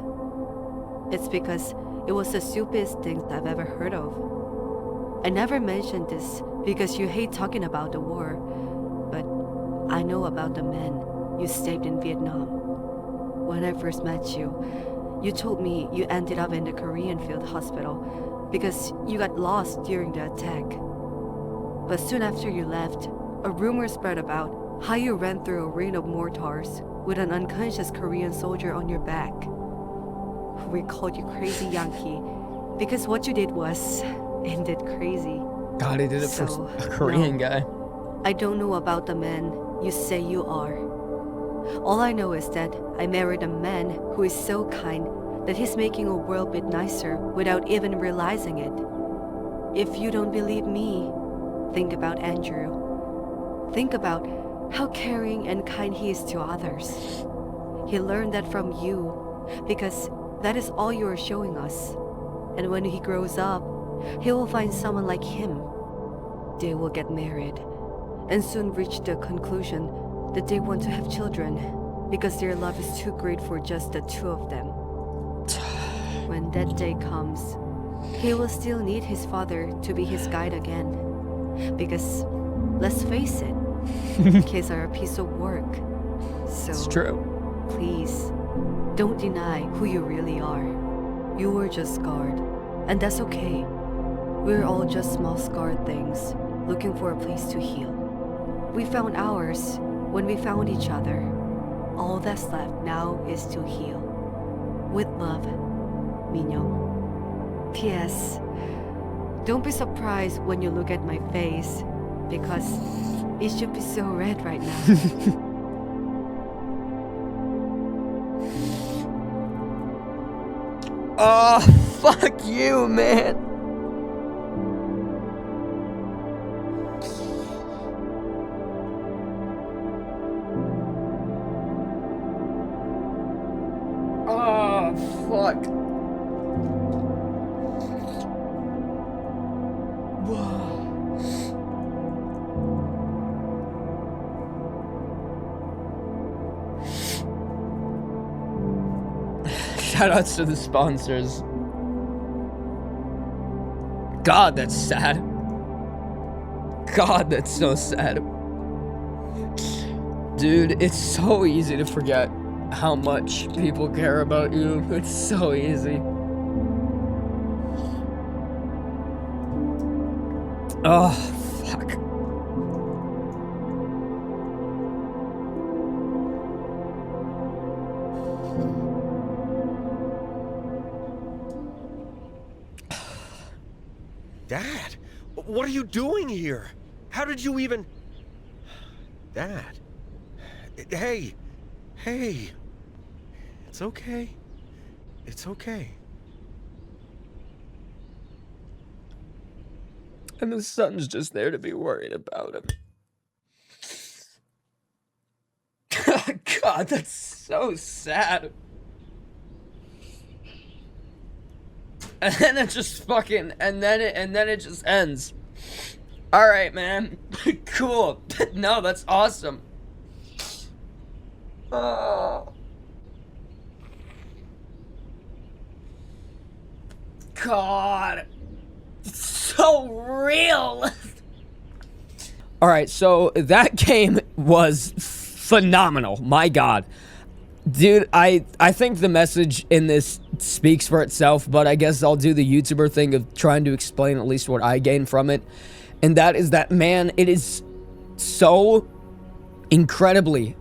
It's because it was the stupidest thing I've ever heard of. I never mentioned this because you hate talking about the war, but I know about the men you saved in Vietnam. When I first met you, you told me you ended up in the Korean field hospital because you got lost during the attack. But soon after you left, a rumor spread about how you ran through a rain of mortars with an unconscious Korean soldier on your back. We called you Crazy Yankee because what you did was indeed crazy. God, he did it for a Korean guy. I don't know about the man you say you are. All I know is that I married a man who is so kind that he's making a world a bit nicer without even realizing it. If you don't believe me, think about Andrew. Think about how caring and kind he is to others. He learned that from you because that is all you are showing us. And when he grows up, he will find someone like him. They will get married and soon reach the conclusion that they want to have children because their love is too great for just the two of them. When that day comes, he will still need his father to be his guide again. Because, let's face it, kids are a piece of work. So, it's true. Please, don't deny who you really are. You were just scarred, and that's okay. We're all just small scarred things, looking for a place to heal. We found ours when we found each other. All that's left now is to heal. With love, Minyoung. P.S. Don't be surprised when you look at my face, because it should be so red right now. Oh, fuck you, man. Oh, fuck. Shoutouts to the sponsors. God, that's sad. God, that's so sad. Dude, it's so easy to forget how much people care about you. It's so easy. Oh, fuck. Dad, what are you doing here? How did you even... Dad. Hey. Hey. It's okay. It's okay. And the son's just there to be worried about him. God, that's so sad. And then it just fucking, and then it just ends. All right, man. Cool. No, that's awesome. Oh. God. It's so real. All right, so that game was phenomenal. My God. Dude, I think the message in this speaks for itself, but I guess I'll do the YouTuber thing of trying to explain at least what I gained from it. And that is that, man, it is so incredibly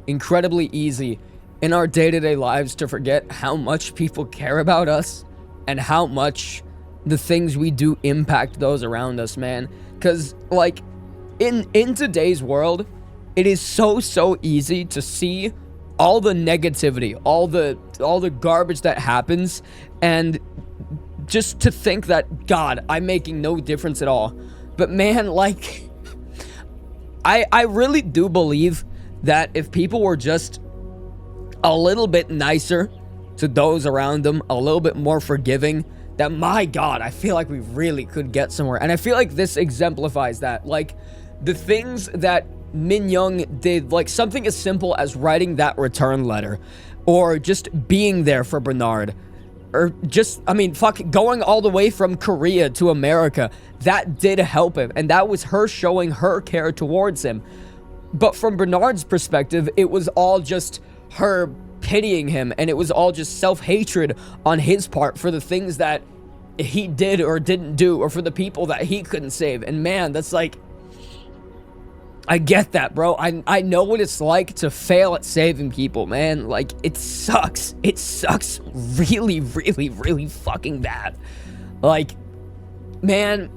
easy in our day-to-day lives to forget how much people care about us and how much the things we do impact those around us, man. Because, like, in today's world, it is so easy to see all the negativity, all the garbage that happens, and just to think that, God, I'm making no difference at all. But man, like, I really do believe that if people were just a little bit nicer to those around them, a little bit more forgiving, that, my God, I feel like we really could get somewhere. And I feel like this exemplifies that. Like, the things that Min Young did, like something as simple as writing that return letter, or just being there for Bernard, or just, I mean, fuck, going all the way from Korea to America, that did help him, and that was her showing her care towards him. But from Bernard's perspective, it was all just her pitying him, and it was all just self-hatred on his part for the things that he did or didn't do, or for the people that he couldn't save. And man, that's like, I get that, bro. I know what it's like to fail at saving people, man. Like, it sucks. It sucks really fucking bad. Like, man,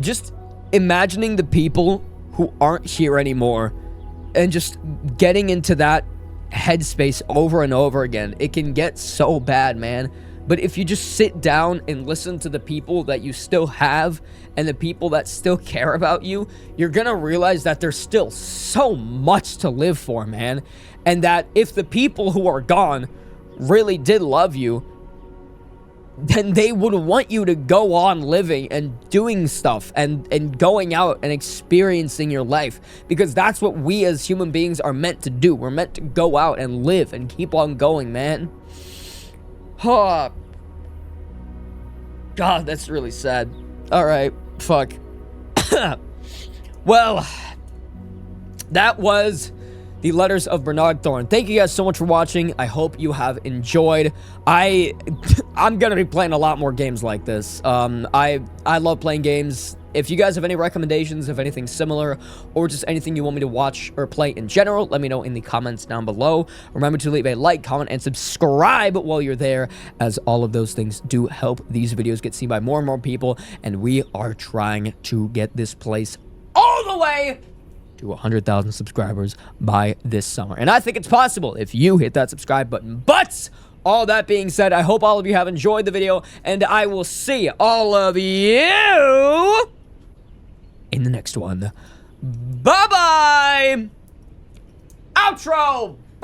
just imagining the people who aren't here anymore and just getting into that headspace over and over again, it can get so bad, man. But if you just sit down and listen to the people that you still have and the people that still care about you, you're gonna realize that there's still so much to live for, man. And that if the people who are gone really did love you, then they would want you to go on living and doing stuff and going out and experiencing your life, because that's what we as human beings are meant to do. We're meant to go out and live and keep on going, man. Oh, God, that's really sad. All right, fuck. Well, that was the letters of Bernard Thorne. Thank you guys so much for watching. I hope you have enjoyed. I'm gonna be playing a lot more games like this. I love playing games. If you guys have any recommendations of anything similar, or just anything you want me to watch or play in general, let me know in the comments down below. Remember to leave a like, comment, and subscribe while you're there, as all of those things do help these videos get seen by more and more people, and we are trying to get this place all the way to 100,000 subscribers by this summer. And I think it's possible if you hit that subscribe button. But all that being said, I hope all of you have enjoyed the video, and I will see all of you in the next one. Bye-bye! Outro!